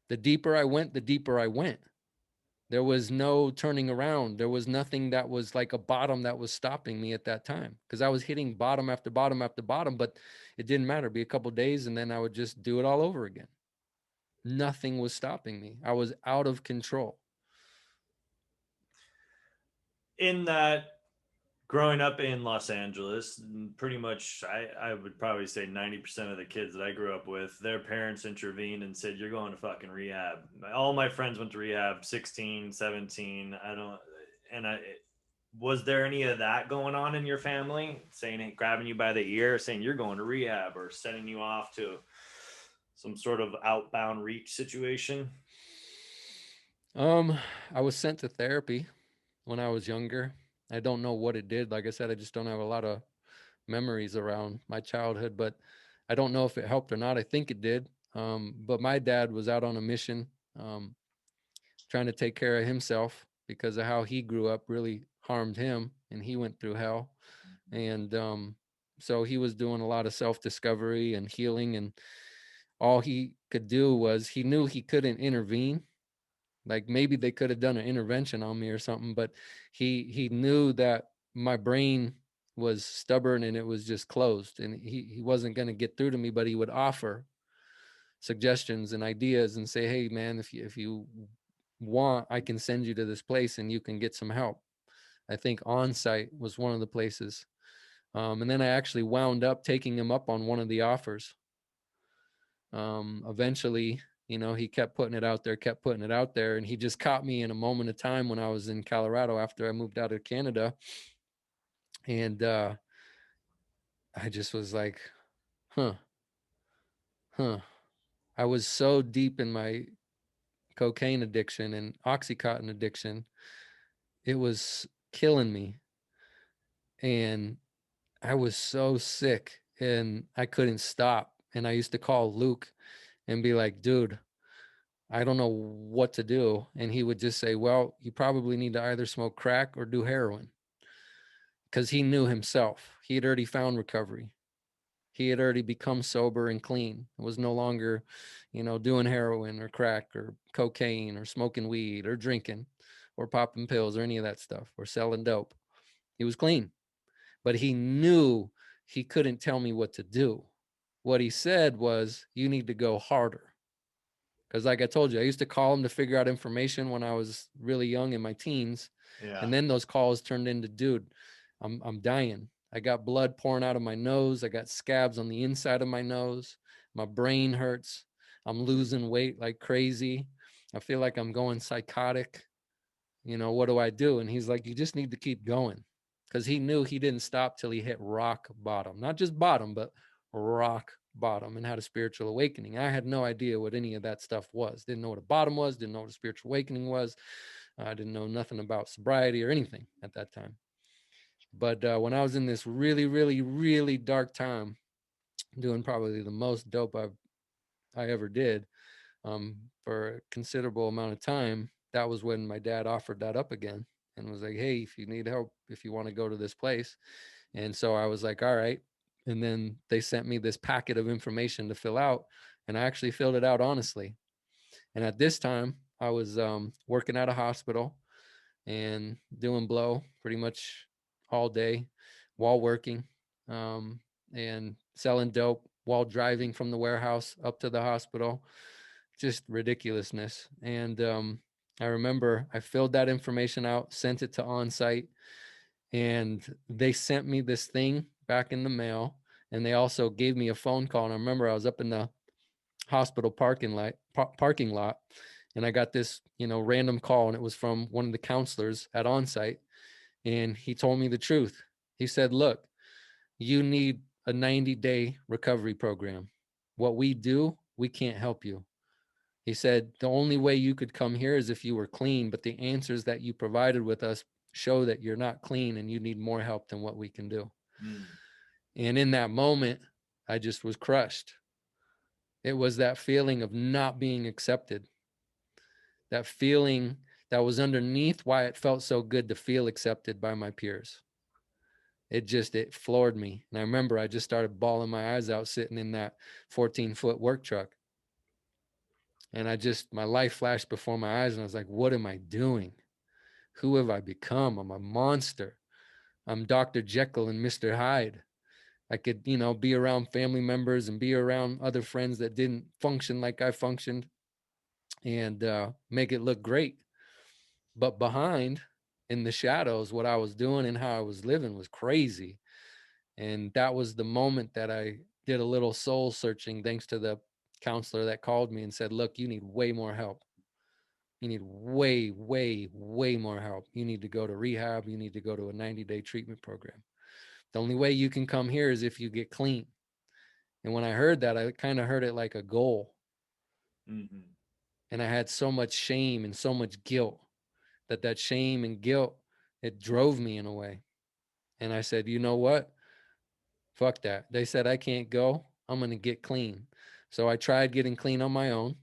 The deeper I went, the deeper I went. There was no turning around. There was nothing that was like a bottom that was stopping me at that time, because I was hitting bottom after bottom after bottom, but it didn't matter. It'd be a couple of days and then I would just do it all over again. Nothing was stopping me. I was out of control. In that, growing up in Los Angeles, pretty much I would probably say 90% of the kids that I grew up with, their parents intervened and said, you're going to fucking rehab. All my friends went to rehab, 16, 17. I don't, and I, was there any of that going on in your family, saying, grabbing you by the ear, saying you're going to rehab, or sending you off to some sort of outbound reach situation? Um, I was sent to therapy when I was younger. I don't know what it did. Like I said, I just don't have a lot of memories around my childhood, but I don't know if it helped or not. I think it did. But my dad was out on a mission, um, trying to take care of himself, because of how he grew up really harmed him, and he went through hell. And so he was doing a lot of self-discovery and healing, and all he could do was, he knew he couldn't intervene. Like maybe they could have done an intervention on me or something, but he knew that my brain was stubborn and it was just closed, and he wasn't going to get through to me, but he would offer suggestions and ideas and say, hey man, if you want, I can send you to this place and you can get some help. I think on site was one of the places. And then I actually wound up taking him up on one of the offers. Eventually, you know, he kept putting it out there, kept putting it out there. And he just caught me in a moment of time when I was in Colorado after I moved out of Canada. And I just was like, huh, huh. I was so deep in my cocaine addiction and Oxycontin addiction. It was killing me. And I was so sick and I couldn't stop. And I used to call Luke and be like, dude, I don't know what to do. And he would just say, well, you probably need to either smoke crack or do heroin, because he knew himself. He had already found recovery. He had already become sober and clean. It was no longer, you know, doing heroin or crack or cocaine or smoking weed or drinking or popping pills or any of that stuff or selling dope. He was clean, but he knew he couldn't tell me what to do. What he said was, you need to go harder. Because like I told you, I used to call him to figure out information when I was really young in my teens. Yeah. And then those calls turned into, dude, I'm dying. I got blood pouring out of my nose. I got scabs on the inside of my nose. My brain hurts. I'm losing weight like crazy. I feel like I'm going psychotic. You know, what do I do? And he's like, you just need to keep going. Because he knew he didn't stop till he hit rock bottom. Not just bottom, but rock bottom, and had a spiritual awakening. I had no idea what any of that stuff was. Didn't know what a bottom was, didn't know what a spiritual awakening was. I didn't know nothing about sobriety or anything at that time. But when I was in this really, really, really dark time, doing probably the most dope I ever did, for a considerable amount of time, that was when my dad offered that up again and was like, hey, if you need help, if you want to go to this place. And so I was like, all right. And then they sent me this packet of information to fill out, and I actually filled it out honestly. And at this time, I was working at a hospital and doing blow pretty much all day while working, um, and selling dope while driving from the warehouse up to the hospital. Just ridiculousness. And I remember I filled that information out, sent it to Onsite, and they sent me this thing back in the mail. And they also gave me a phone call. And I remember I was up in the hospital parking lot, and I got this, random call, and it was from one of the counselors at Onsite, and he told me the truth. He said, "Look, you need a 90-day recovery program. What we do, we can't help you." He said, "The only way you could come here is if you were clean, but the answers that you provided with us show that you're not clean and you need more help than what we can do." Mm. And in that moment, I just was crushed. It was that feeling of not being accepted, that feeling that was underneath why it felt so good to feel accepted by my peers. It floored me. And I remember I just started bawling my eyes out sitting in that 14-foot work truck. And my life flashed before my eyes, and I was like, what am I doing? Who have I become? I'm a monster. I'm Dr. Jekyll and Mr. Hyde. I could, be around family members and be around other friends that didn't function like I functioned, and make it look great. But behind, in the shadows, what I was doing and how I was living was crazy. And that was the moment that I did a little soul searching, thanks to the counselor that called me and said, "Look, you need way more help. You need way, way, way more help. You need to go to rehab. You need to go to a 90-day treatment program. The only way you can come here is if you get clean." And when I heard that, I kind of heard it like a goal. Mm-hmm. And I had so much shame and so much guilt that shame and guilt, it drove me in a way. And I said, you know what? Fuck that. They said I can't go. I'm going to get clean. So I tried getting clean on my own.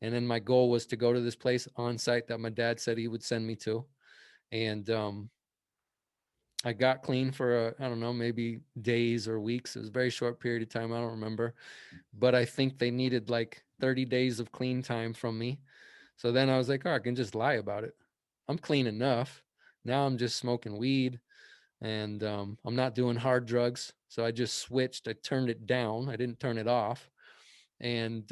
And then my goal was to go to this place Onsite that my dad said he would send me to. And I got clean for, I don't know, maybe days or weeks. It was a very short period of time. I don't remember. But I think they needed like 30 days of clean time from me. So then I was like, oh, I can just lie about it. I'm clean enough. Now I'm just smoking weed, and I'm not doing hard drugs. So I just switched. I turned it down. I didn't turn it off. And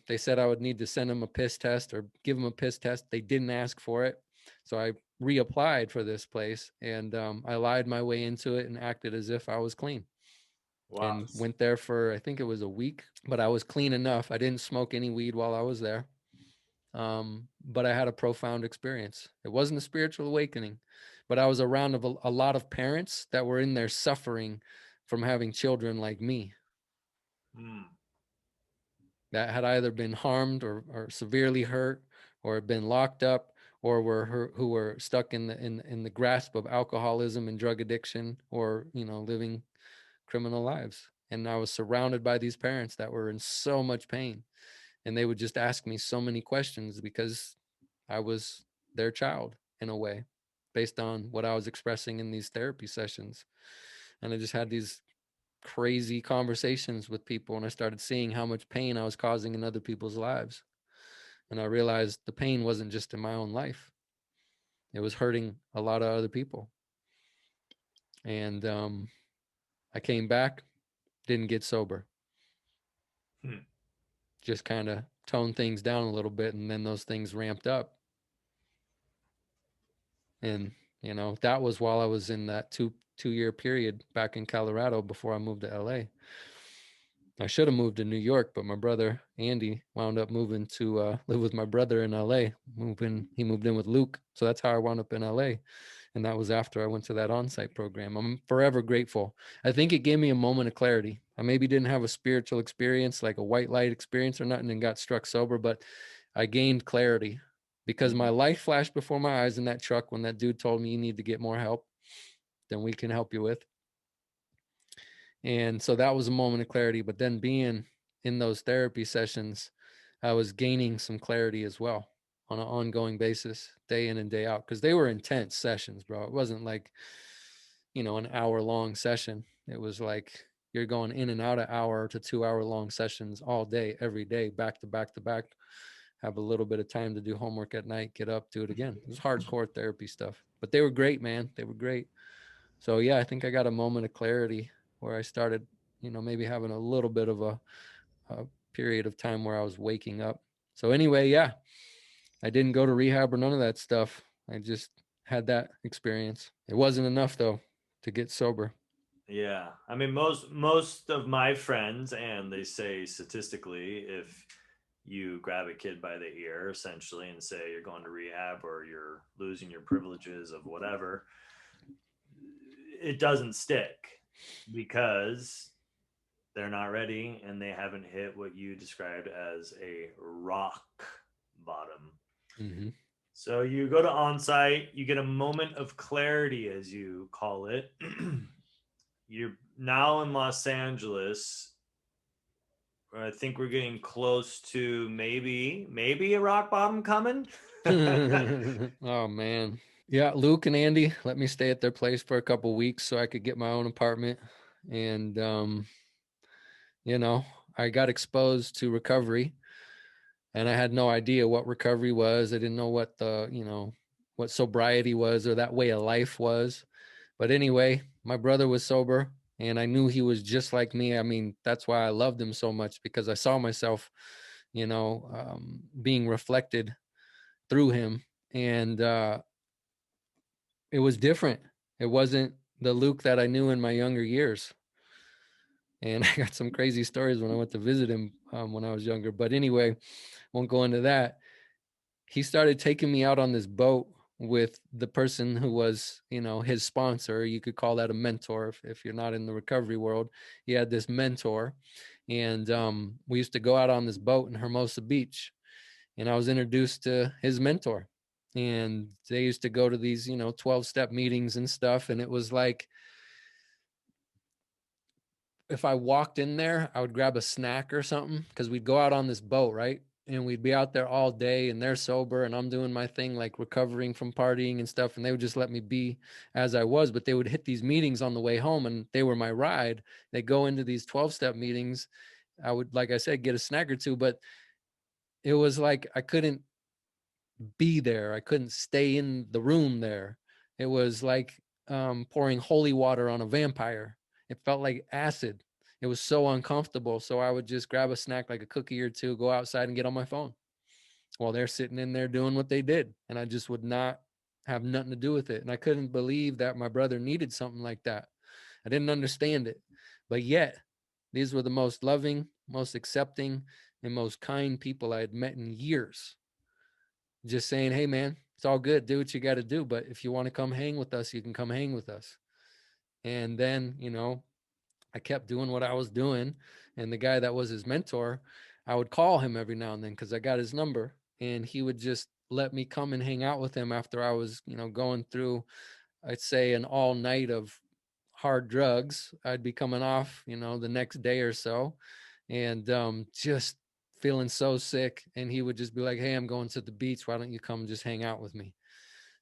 they said I would need to send them a piss test or give them a piss test. They didn't ask for it. So I reapplied for this place, and I lied my way into it and acted as if I was clean, Wow. and went there for, I think it was a week, but I was clean enough. I didn't smoke any weed while I was there. But I had a profound experience. It wasn't a spiritual awakening, but I was around a lot of parents that were in there suffering from having children like me, Mm. that had either been harmed or severely hurt, or had been locked up, or who were stuck in the grasp of alcoholism and drug addiction, or living criminal lives. And I was surrounded by these parents that were in so much pain, and they would just ask me so many questions because I was their child in a way, based on what I was expressing in these therapy sessions. And I just had these crazy conversations with people, and I started seeing how much pain I was causing in other people's lives. And I realized the pain wasn't just in my own life, it was hurting a lot of other people. And I came back, didn't get sober, Hmm. just kind of toned things down a little bit, and then those things ramped up. And that was while I was in that two-year period back in Colorado before I moved to LA. I should have moved to New York, but my brother Andy wound up moving to live with my brother in LA. He moved in with Luke, so that's how I wound up in LA. And that was after I went to that on-site program. I'm forever grateful. I think it gave me a moment of clarity. I maybe didn't have a spiritual experience, like a white light experience or nothing, and got struck sober, but I gained clarity because my Mm. life flashed before my eyes in that truck when that dude told me, you need to get more help than we can help you with. And so that was a moment of clarity. But then being in those therapy sessions, I was gaining some clarity as well on an ongoing basis, day in and day out, because they were intense sessions, bro. It wasn't like, an hour long session. It was like you're going in and out of hour to 2 hour long sessions all day, every day, back to back to back. Have a little bit of time to do homework at night, get up, do it again. It was hardcore therapy stuff, but they were great, man. They were great. So yeah, I think I got a moment of clarity where I started, maybe having a little bit of a period of time where I was waking up. So anyway, yeah, I didn't go to rehab or none of that stuff. I just had that experience. It wasn't enough though to get sober. Yeah, I mean most of my friends, and they say statistically, if you grab a kid by the ear essentially and say you're going to rehab or you're losing your privileges of whatever, it doesn't stick because they're not ready and they haven't hit what you described as a rock bottom. Mm-hmm. So you go to onsite, you get a moment of clarity, as you call it. You're now in Los Angeles. I think we're getting close to maybe a rock bottom coming. Oh man. Yeah, Luke and Andy let me stay at their place for a couple weeks so I could get my own apartment. And you know, I got exposed to recovery and I had no idea what recovery was. I didn't know what what sobriety was or that way of life was. But anyway, my brother was sober and I knew he was just like me. I mean, that's why I loved him so much because I saw myself, being reflected through him. And it was different. It wasn't the Luke that I knew in my younger years. And I got some crazy stories when I went to visit him when I was younger. But anyway, won't go into that. He started taking me out on this boat with the person who was, his sponsor. You could call that a mentor if you're not in the recovery world. He had this mentor, and we used to go out on this boat in Hermosa Beach, and I was introduced to his mentor. And they used to go to these, 12-step meetings and stuff. And it was like, if I walked in there, I would grab a snack or something because we'd go out on this boat, right? And we'd be out there all day and they're sober and I'm doing my thing, like recovering from partying and stuff. And they would just let me be as I was, but they would hit these meetings on the way home and they were my ride. They go into these 12-step meetings. I would, like I said, get a snack or two, but it was like I couldn't be there. I couldn't stay in the room there. It was like pouring holy water on a vampire. It felt like acid. It was so uncomfortable. So I would just grab a snack like a cookie or two, go outside and get on my phone while they're sitting in there doing what they did. And I just would not have nothing to do with it. And I couldn't believe that my brother needed something like that. I didn't understand it. But yet, these were the most loving, most accepting, and most kind people I had met in years, just saying, hey, man, it's all good. Do what you got to do. But if you want to come hang with us, you can come hang with us. And then, I kept doing what I was doing. And the guy that was his mentor, I would call him every now and then because I got his number. And he would just let me come and hang out with him after I was, going through, I'd say, an all night of hard drugs. I'd be coming off, the next day or so. And just feeling so sick. And he would just be like, hey, I'm going to the beach. Why don't you come just hang out with me?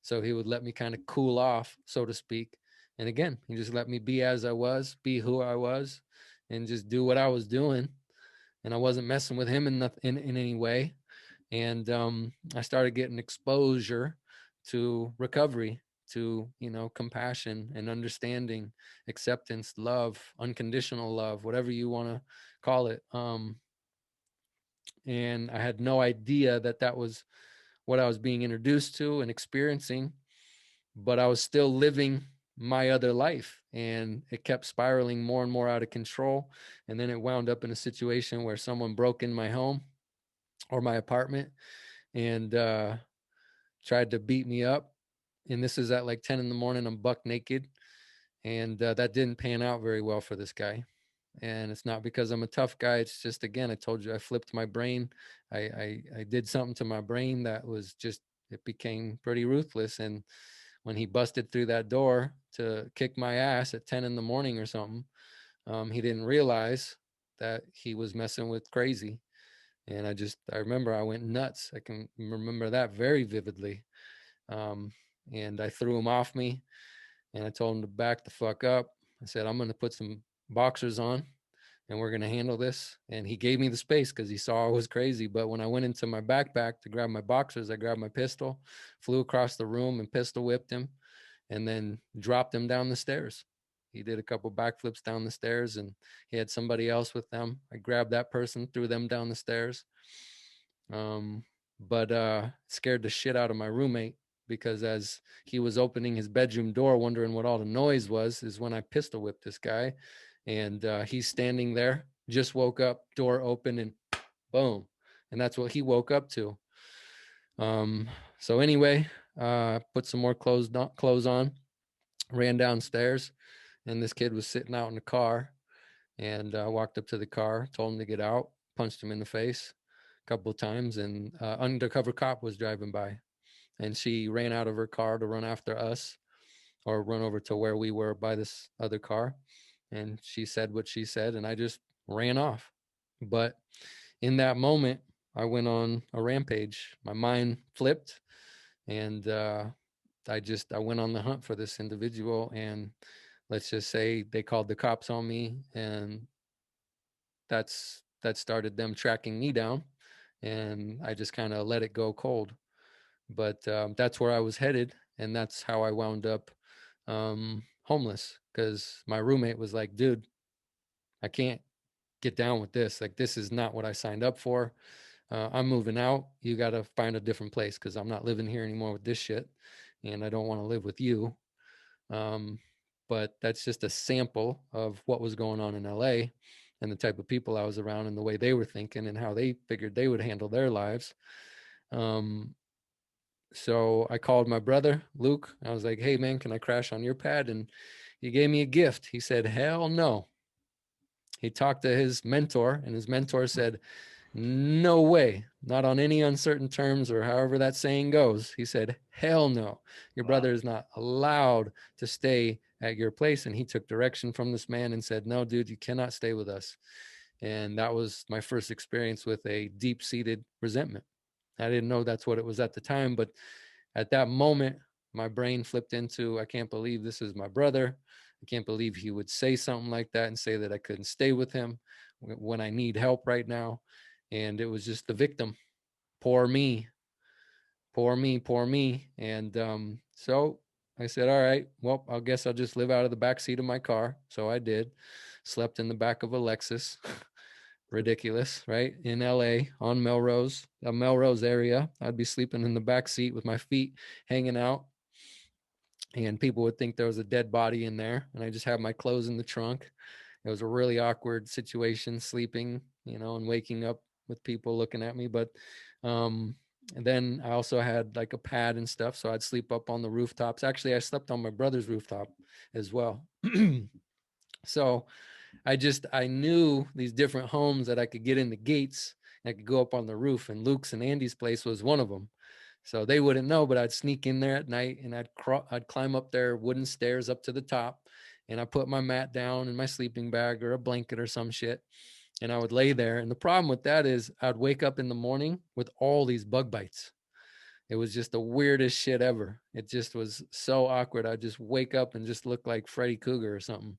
So he would let me kind of cool off, so to speak. And again, he just let me be as I was, be who I was, and just do what I was doing. And I wasn't messing with him in any way. And I started getting exposure to recovery, to compassion and understanding, acceptance, love, unconditional love, whatever you want to call it. And I had no idea that that was what I was being introduced to and experiencing, but I was still living my other life, and it kept spiraling more and more out of control. And then it wound up in a situation where someone broke in my home or my apartment and tried to beat me up. And this is at like 10 in the morning. I'm buck naked. And that didn't pan out very well for this guy. And it's not because I'm a tough guy. It's just, again, I told you I flipped my brain. I did something to my brain that was just, it became pretty ruthless. And when he busted through that door to kick my ass at 10 in the morning or something, he didn't realize that he was messing with crazy. And I remember I went nuts. I can remember that very vividly. Um, and I threw him off me and I told him to back the fuck up. I said, I'm going to put some boxers on and we're going to handle this. And he gave me the space because he saw I was crazy. But when I went into my backpack to grab my boxers, I grabbed my pistol, flew across the room and pistol whipped him and then dropped him down the stairs. He did a couple backflips down the stairs and he had somebody else with them. I grabbed that person, threw them down the stairs. but scared the shit out of my roommate, because as he was opening his bedroom door wondering what all the noise was, is when I pistol whipped this guy. And he's standing there, just woke up, door open, and boom. And that's what he woke up to. um so anyway, put some more clothes on, ran downstairs, and this kid was sitting out in the car. And walked up to the car, told him to get out, punched him in the face a couple of times. And undercover cop was driving by, and she ran out of her car to run after us, or run over to where we were by this other car. And she said what she said, and I just ran off. But in that moment, I went on a rampage. My mind flipped, and I went on the hunt for this individual. And let's just say they called the cops on me, and that started them tracking me down. And I just kind of let it go cold. But that's where I was headed, and that's how I wound up homeless, because my roommate was like, dude, I can't get down with this. Like, this is not what I signed up for. I'm moving out. You got to find a different place, because I'm not living here anymore with this shit, and I don't want to live with you. Um, but that's just a sample of what was going on in LA, and the type of people I was around, and the way they were thinking, and how they figured they would handle their lives. Um, so I called my brother, Luke. I was like, hey, man, can I crash on your pad? And he gave me a gift. He said, hell no. He talked to his mentor, and his mentor said, no way, not on any uncertain terms, or however that saying goes. He said, hell no, your Wow. brother is not allowed to stay at your place. And he took direction from this man and said, no, dude, you cannot stay with us. And that was my first experience with a deep-seated resentment. I didn't know that's what it was at the time, but at that moment, my brain flipped into, I can't believe this is my brother. I can't believe he would say something like that and say that I couldn't stay with him when I need help right now. And it was just the victim. Poor me, poor me, poor me. And so I said, all right, well, I guess I'll just live out of the back seat of my car. So I did. Slept in the back of a Lexus. Ridiculous, right? In LA on Melrose, a Melrose area. I'd be sleeping in the back seat with my feet hanging out, and people would think there was a dead body in there. And I just have my clothes in the trunk. It was a really awkward situation, sleeping, and waking up with people looking at me. But and then I also had like a pad and stuff, so I'd sleep up on the rooftops. Actually, I slept on my brother's rooftop as well. So I knew these different homes that I could get in the gates. I could go up on the roof, and Luke's and Andy's place was one of them. So they wouldn't know, but I'd sneak in there at night, and I'd climb up their wooden stairs up to the top, and I put my mat down and my sleeping bag or a blanket or some shit, and I would lay there. And the problem with that is I'd wake up in the morning with all these bug bites. It was just the weirdest shit ever. It just was so awkward. I'd just wake up and just look like Freddy Krueger or something.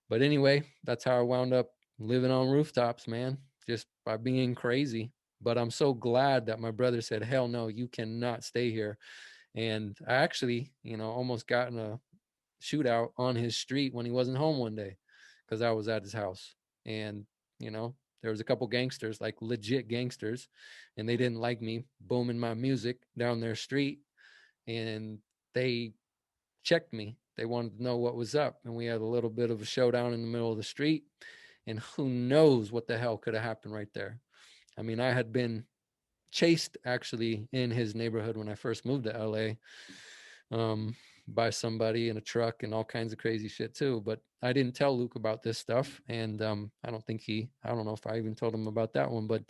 But anyway, that's how I wound up living on rooftops, man, just by being crazy. But I'm so glad that my brother said, hell no, you cannot stay here. And I actually, almost got in a shootout on his street when he wasn't home one day, because I was at his house. And, there was a couple gangsters, like legit gangsters, and they didn't like me booming my music down their street. And they checked me. They wanted to know what was up. And we had a little bit of a showdown in the middle of the street. And who knows what the hell could have happened right there. I mean, I had been chased actually in his neighborhood when I first moved to LA, by somebody in a truck and all kinds of crazy shit too. But I didn't tell Luke about this stuff. And I don't know if I even told him about that one, but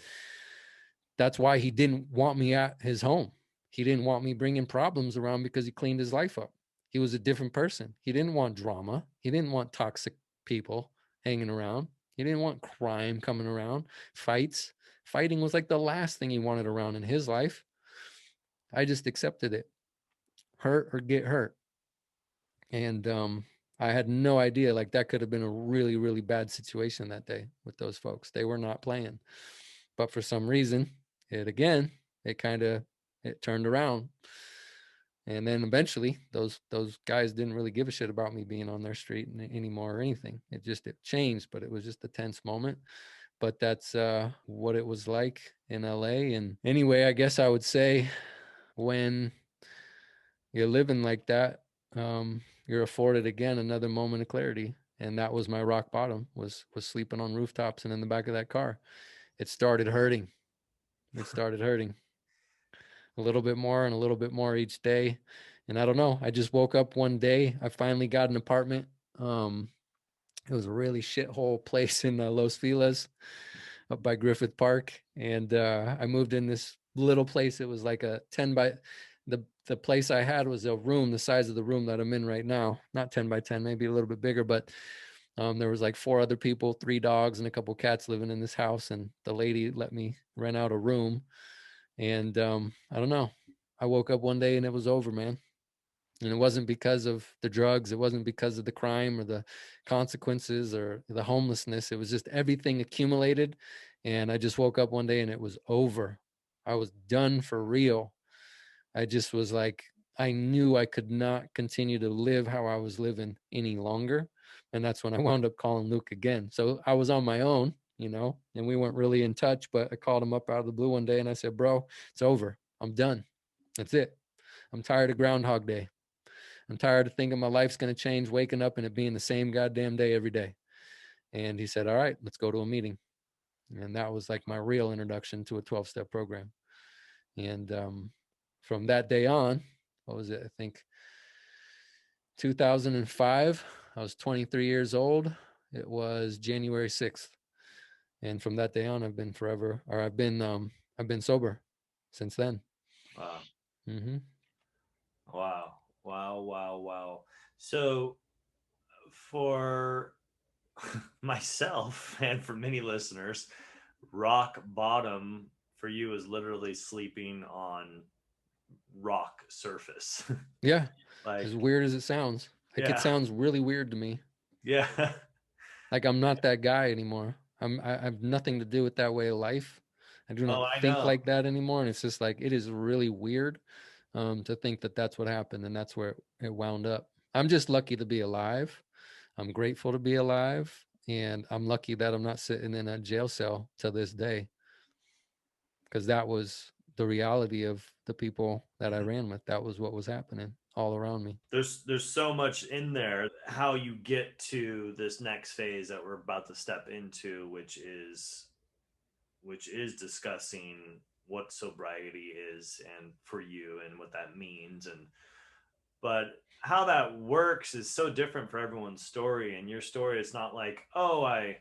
that's why he didn't want me at his home. He didn't want me bringing problems around, because he cleaned his life up. He was a different person. He didn't want drama. He didn't want toxic people hanging around. He didn't want crime coming around, fights. Fighting was like the last thing he wanted around in his life. I just accepted it. Hurt or get hurt. And I had no idea, like, that could have been a really, really bad situation that day with those folks. They were not playing. But for some reason, it kind of it turned around. And then eventually those guys didn't really give a shit about me being on their street anymore or anything. It changed, but it was just a tense moment. but that's what it was like in LA. And anyway, I guess I would say when you're living like that, you're afforded again another moment of clarity. And that was my rock bottom, was sleeping on rooftops and in the back of that car. It started hurting. It started hurting a little bit more and a little bit more each day. And I don't know, I just woke up one day. I finally got an apartment. It was a really shithole place in Los Feliz up by Griffith Park. And I moved in this little place. It was like a 10 by, the place I had was a room the size of the room that I'm in right now. Not 10 by 10, maybe a little bit bigger, but there was like 4 other people, 3 dogs and a couple cats living in this house. And the lady let me rent out a room. And I don't know. I woke up one day and it was over, man. And it wasn't because of the drugs. It wasn't because of the crime or the consequences or the homelessness. It was just everything accumulated. And I just woke up one day and it was over. I was done for real. I just was like, I knew I could not continue to live how I was living any longer. And that's when I wound up calling Luke again. So I was on my own, and we weren't really in touch, but I called him up out of the blue one day and I said, bro, it's over. I'm done. That's it. I'm tired of Groundhog Day. I'm tired of thinking my life's going to change, waking up and it being the same goddamn day every day. And he said, all right, let's go to a meeting. And that was like my real introduction to a 12-step program. And from that day on, what was it? I think 2005, I was 23 years old. It was January 6th. And from that day on, I've been sober since then. Wow. Mm-hmm. Wow. Wow. Wow. Wow. So for myself and for many listeners, rock bottom for you is literally sleeping on rock surface. Yeah. As Like, weird as it sounds. Like, it yeah. sounds really weird to me. Yeah. Like, I'm not that guy anymore. I have nothing to do with that way of life. I do Oh, not I think know. like that anymore. And it's just like, it is really weird to think that that's what happened and that's where it wound up. I'm just lucky to be alive. I'm grateful to be alive. And I'm lucky that I'm not sitting in a jail cell to this day, because that was the reality of the people that I ran with. That was what was happening all around me. There's so much in there how you get to this next phase that we're about to step into, which is discussing what sobriety is and for you and what that means. And but how that works is so different for everyone's story. And your story is not like, oh, I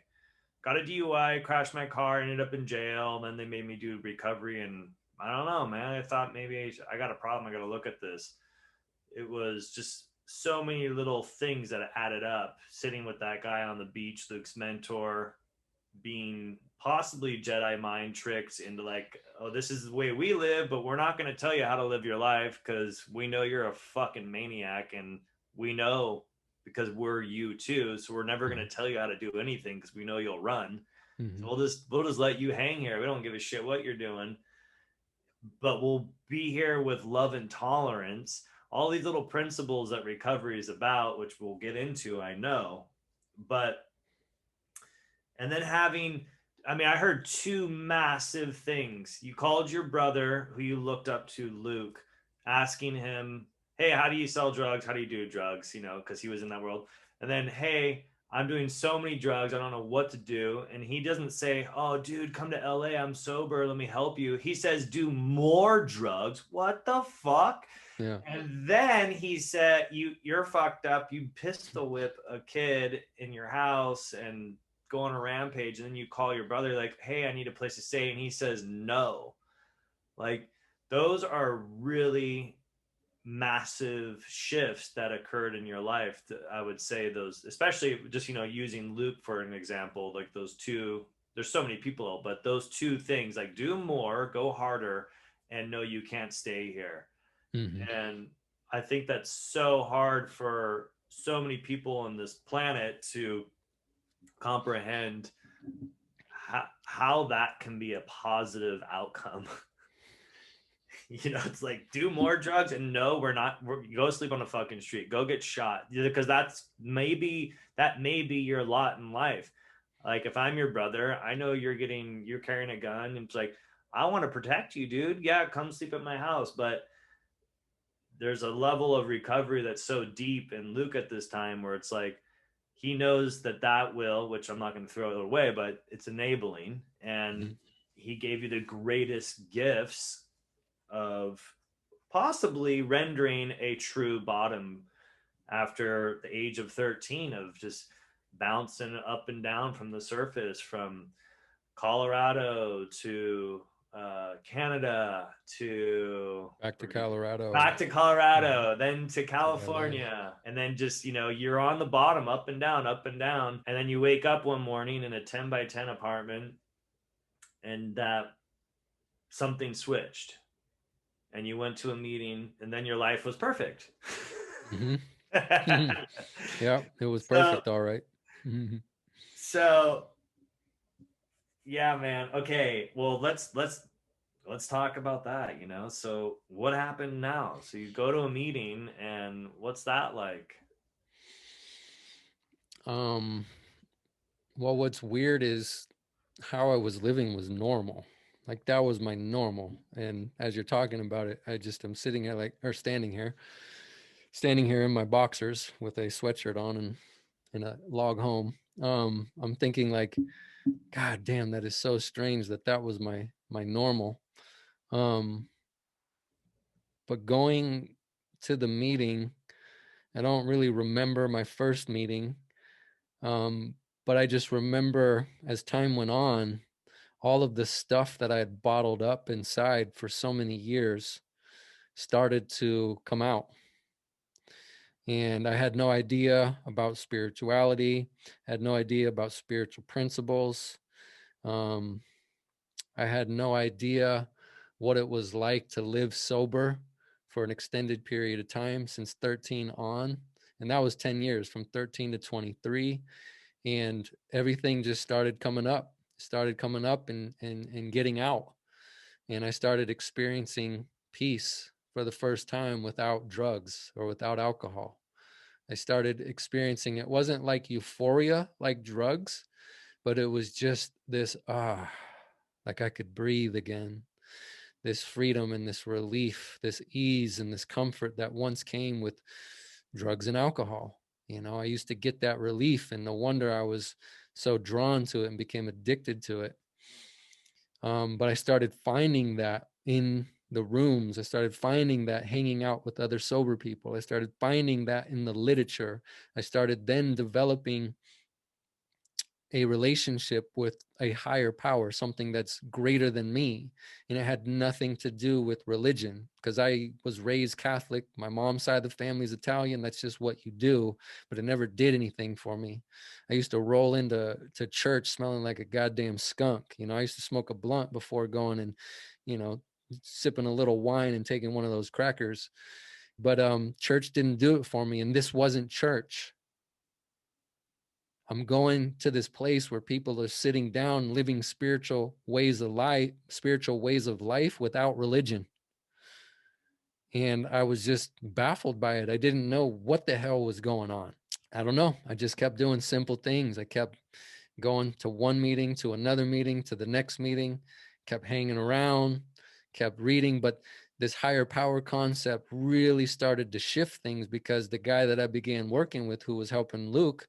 got a DUI, crashed my car, ended up in jail, and then they made me do recovery. And I don't know, man, I thought maybe I got a problem, I got to look at this. It was just so many little things that added up. Sitting with that guy on the beach, Luke's mentor, being possibly Jedi mind tricked into like, oh, this is the way we live, but we're not going to tell you how to live your life because we know you're a fucking maniac, and we know because we're you too. So we're never going to tell you how to do anything because we know you'll run. Mm-hmm. So we'll just let you hang here. We don't give a shit what you're doing, but we'll be here with love and tolerance. All these little principles that recovery is about, which we'll get into, I know, but and then I heard two massive things. You called your brother, who you looked up to, Luke, asking him, hey, how do you sell drugs? How do you do drugs? Because he was in that world. And then, hey, I'm doing so many drugs. I don't know what to do. And he doesn't say, oh, dude, come to LA. I'm sober. Let me help you. He says, do more drugs. What the fuck? Yeah. And then he said, you're fucked up. You pistol whip a kid in your house and go on a rampage, and then you call your brother like, hey, I need a place to stay, and he says no. Like, those are really massive shifts that occurred in your life. I would say those, especially just using Luke for an example, like those two. There's so many people, but those two things, like do more, go harder, and know you can't stay here. Mm-hmm. And I think that's so hard for so many people on this planet to comprehend how that can be a positive outcome. It's like, do more drugs, and no, go sleep on the fucking street, go get shot, because that may be your lot in life. Like if I'm your brother, I know you're carrying a gun, and it's like, I want to protect you, dude. Yeah, come sleep at my house. But there's a level of recovery that's so deep in Luke at this time where it's like he knows that will, which I'm not going to throw it away, but it's enabling. And Mhm. he gave you the greatest gifts of possibly rendering a true bottom after the age of 13, of just bouncing up and down from the surface from Colorado to Canada to Back to Colorado. back to Mhm. Colorado, then to To LA. California, and then just, you're on the bottom, up and down, and then you wake up one morning in a 10 by 10 apartment, and that something switched, and you went to a meeting, and then your life was perfect. Hmm. Yeah, it was so, perfect. All right. Mhm. so yeah, man. Okay, well, let's talk about that. So what happened now? So you go to a meeting, and what's that like? Um, well, what's weird is how I was living was normal. Like that was my normal. And as you're talking about it, I just am sitting here or standing here in my boxers with a sweatshirt on and in a log home. I'm thinking like, God damn, that is so strange that that was my normal. Um, but going to the meeting, I don't really remember my first meeting. Um, but I just remember as time went on, all of the stuff that I had bottled up inside for so many years started to come out. And I had no idea about spirituality, had no idea about spiritual principles. Um, I had no idea what it was like to live sober for an extended period of time since 13 on. And that was 10 years from 13 to 23. And everything just started coming up and getting out. And I started experiencing peace for the first time without drugs or without alcohol. I started experiencing it wasn't like euphoria like drugs, but it was just this like I could breathe again. This freedom and this relief, this ease and this comfort that once came with drugs and alcohol. I used to get that relief, and no wonder I was so drawn to it and became addicted to it. But I started finding that in the rooms. I started finding that hanging out with other sober people. I started finding that in the literature. I started then developing a relationship with a higher power, something that's greater than me. And it had nothing to do with religion because I was raised Catholic. My mom's side of the family is Italian. That's just what you do. But it never did anything for me. I used to roll into church smelling like a goddamn skunk. I used to smoke a blunt before going and, you know, sipping a little wine and taking one of those crackers. But church didn't do it for me. And this wasn't church. I'm going to this place where people are sitting down, living spiritual ways of life without religion. And I was just baffled by it. I didn't know what the hell was going on. I don't know. I just kept doing simple things. I kept going to one meeting, to another meeting, to the next meeting, kept hanging around, kept reading. But this higher power concept really started to shift things because the guy that I began working with, who was helping Luke,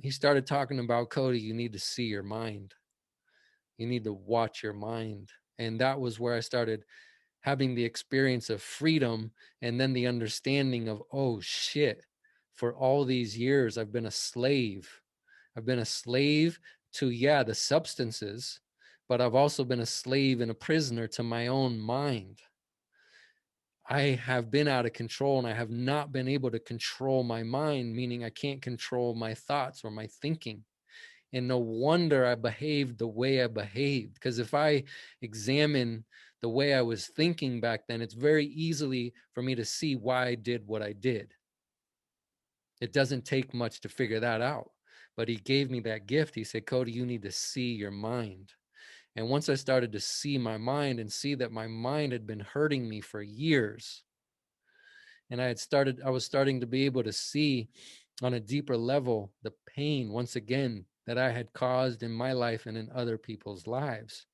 he started talking about, Cody, you need to see your mind. You need to watch your mind. And that was where I started having the experience of freedom and then the understanding of, oh shit, for all these years, I've been a slave. I've been a slave to, yeah, the substances, but I've also been a slave and a prisoner to my own mind. I have been out of control and I have not been able to control my mind, meaning I can't control my thoughts or my thinking. And no wonder I behaved the way I behaved. Because if I examine the way I was thinking back then, it's very easily for me to see why I did what I did. It doesn't take much to figure that out. But he gave me that gift. He said, Cody, you need to see your mind. And once I started to see my mind and see that my mind had been hurting me for years, and I was starting to be able to see on a deeper level the pain once again that I had caused in my life and in other people's lives.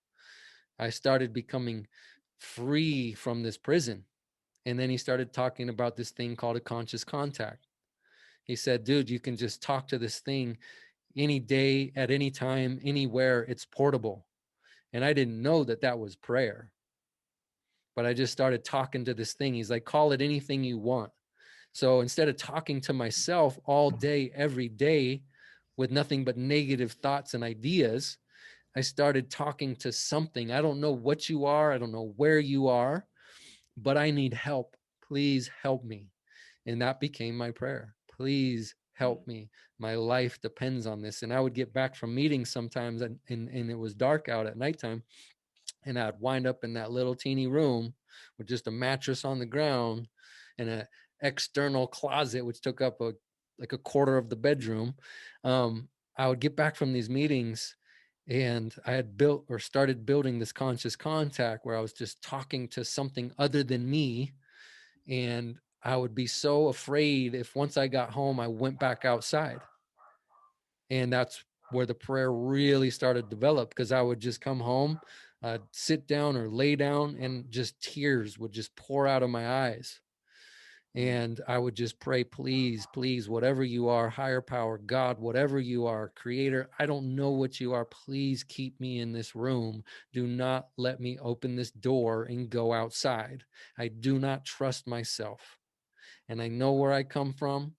I started becoming free from this prison. And then he started talking about this thing called a conscious contact. He said, dude, you can just talk to this thing any day, at any time, anywhere. It's portable. And I didn't know that that was prayer, but I just started talking to this thing. He's like, call it anything you want. So instead of talking to myself all day, every day with nothing but negative thoughts and ideas, I started talking to something. I don't know what you are. I don't know where you are, but I need help. Please help me. And that became my prayer. Please help me. My life depends on this. And I would get back from meetings sometimes, and it was dark out at nighttime. And I'd wind up in that little teeny room with just a mattress on the ground and an external closet, which took up like a quarter of the bedroom. I would get back from these meetings, and I had built or started building this conscious contact where I was just talking to something other than me. And I would be so afraid if once I got home, I went back outside. And that's where the prayer really started to develop, because I would just come home, sit down or lay down, and just tears would just pour out of my eyes. And I would just pray, please, please, whatever you are, higher power, God, whatever you are, creator, I don't know what you are. Please keep me in this room. Do not let me open this door and go outside. I do not trust myself. And I know where I come from,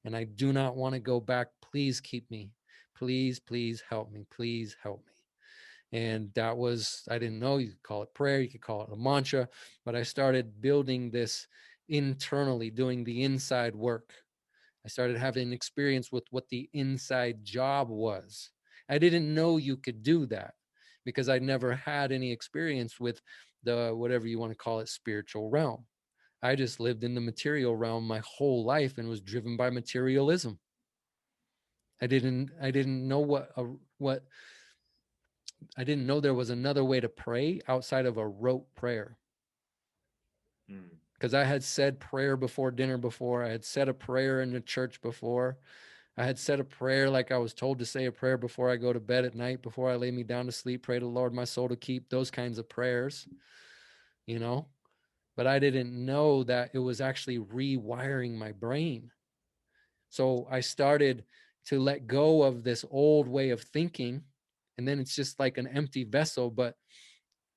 and I do not want to go back. Please keep me. Please, please help me. Please help me. And that was, I didn't know, you could call it prayer, you could call it a mantra, but I started building this internally, doing the inside work. I started having an experience with what the inside job was. I didn't know you could do that because I'd never had any experience with the, whatever you want to call it, spiritual realm. I just lived in the material realm my whole life and was driven by materialism. I didn't know what I didn't know there was another way to pray outside of a rote prayer. Because I had said prayer before dinner before. I had said a prayer in the church before. I had said a prayer like I was told to say a prayer before I go to bed at night, before I lay me down to sleep, pray to the Lord my soul to keep, those kinds of prayers, you know. But I didn't know that it was actually rewiring my brain. So I started to let go of this old way of thinking. And then it's just like an empty vessel. But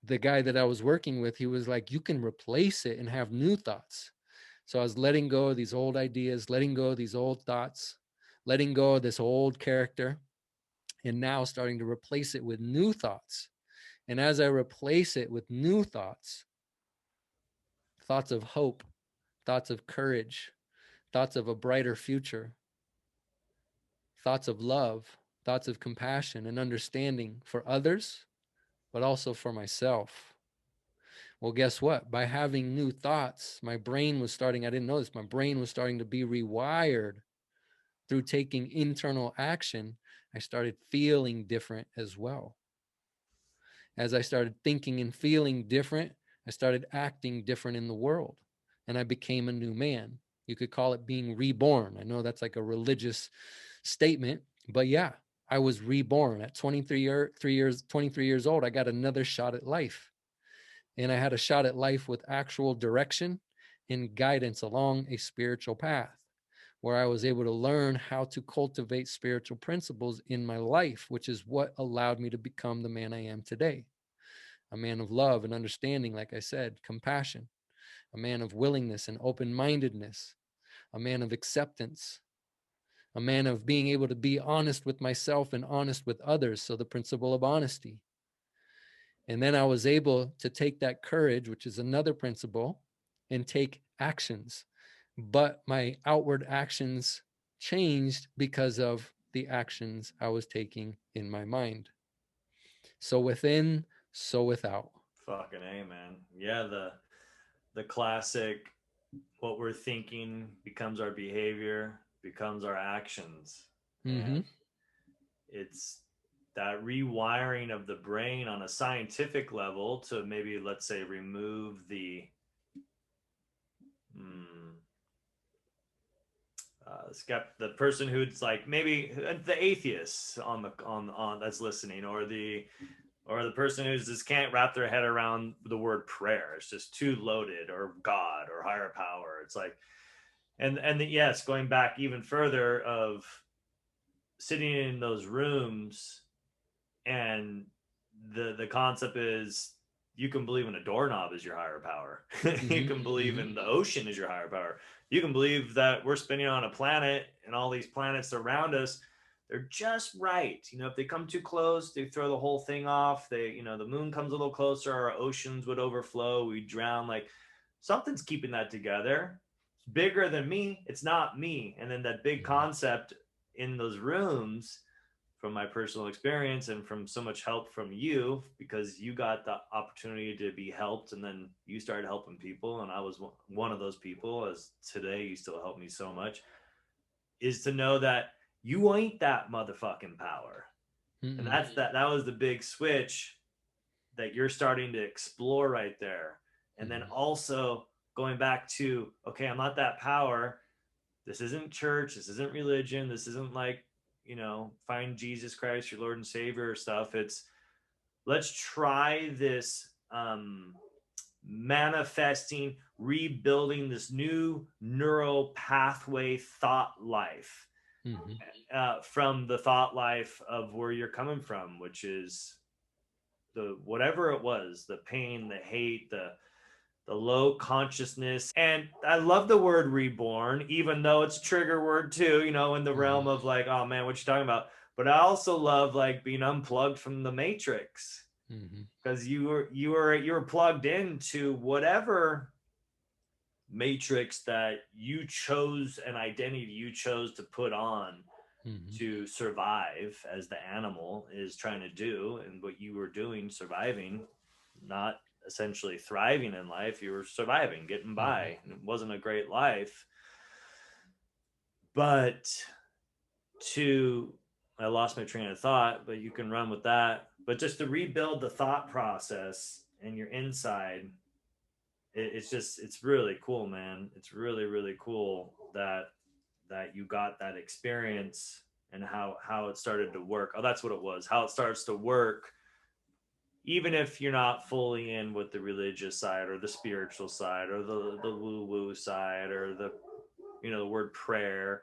the guy that I was working with, he was like, you can replace it and have new thoughts. So I was letting go of these old ideas, letting go of these old thoughts, letting go of this old character, and now starting to replace it with new thoughts. And as I replace it with new thoughts, thoughts of hope, thoughts of courage, thoughts of a brighter future, thoughts of love, thoughts of compassion and understanding for others, but also for myself. Well, guess what? By having new thoughts, my brain was starting, I didn't know this, my brain was starting to be rewired through taking internal action. I started feeling different as well. As I started thinking and feeling different, I started acting different in the world, and I became a new man. You could call it being reborn. I know that's like a religious statement, but yeah, I was reborn at 23 years old. I got another shot at life. And I had a shot at life with actual direction and guidance along a spiritual path, where I was able to learn how to cultivate spiritual principles in my life, which is what allowed me to become the man I am today. A man of love and understanding, like I said, compassion, a man of willingness and open-mindedness, a man of acceptance, a man of being able to be honest with myself and honest with others. So the principle of honesty. And then I was able to take that courage, which is another principle, and take actions. But my outward actions changed because of the actions I was taking in my mind. So within, so without. Fucking A, man. Yeah, the classic, what we're thinking becomes our behavior, becomes our actions. Mm-hmm. And it's that rewiring of the brain on a scientific level to maybe, let's say, remove the the person who's like maybe the atheist on that's listening, or the person who just can't wrap their head around the word prayer. It's just too loaded, or God or higher power. It's like, yes, going back even further of sitting in those rooms, and the concept is you can believe in a doorknob as your higher power. You can believe in the ocean as your higher power. You can believe that we're spinning on a planet and all these planets around us, they're just right. If they come too close, they throw the whole thing off. The moon comes a little closer, our oceans would overflow, we drown. Like, something's keeping that together. It's bigger than me. It's not me. And then that big concept in those rooms, from my personal experience and from so much help from you, because you got the opportunity to be helped, and then you started helping people, and I was one of those people, as today you still help me so much, is to know that you ain't that motherfucking power. And that was the big switch that you're starting to explore right there. And then also going back to, okay, I'm not that power. This isn't church, this isn't religion, this isn't like, find Jesus Christ, your Lord and Savior stuff. It's, let's try this manifesting, rebuilding this new neural pathway thought life, from the thought life of where you're coming from, which is the whatever it was, the pain, the hate, the low consciousness. And I love the word reborn, even though it's a trigger word too, in the realm of like, oh man, what you talking about? But I also love like being unplugged from the matrix, because you were plugged into whatever matrix that you chose, an identity you chose to put on to survive, as the animal is trying to do. And what you were doing, surviving, not essentially thriving in life. You were surviving, getting by, and it wasn't a great life. But I lost my train of thought, but you can run with that. But just to rebuild the thought process and your inside, it's really cool, man. It's really, really cool that you got that experience, and how it started to work. Oh, that's what it was. How it starts to work, even if you're not fully in with the religious side or the spiritual side or the woo-woo side, or the word prayer.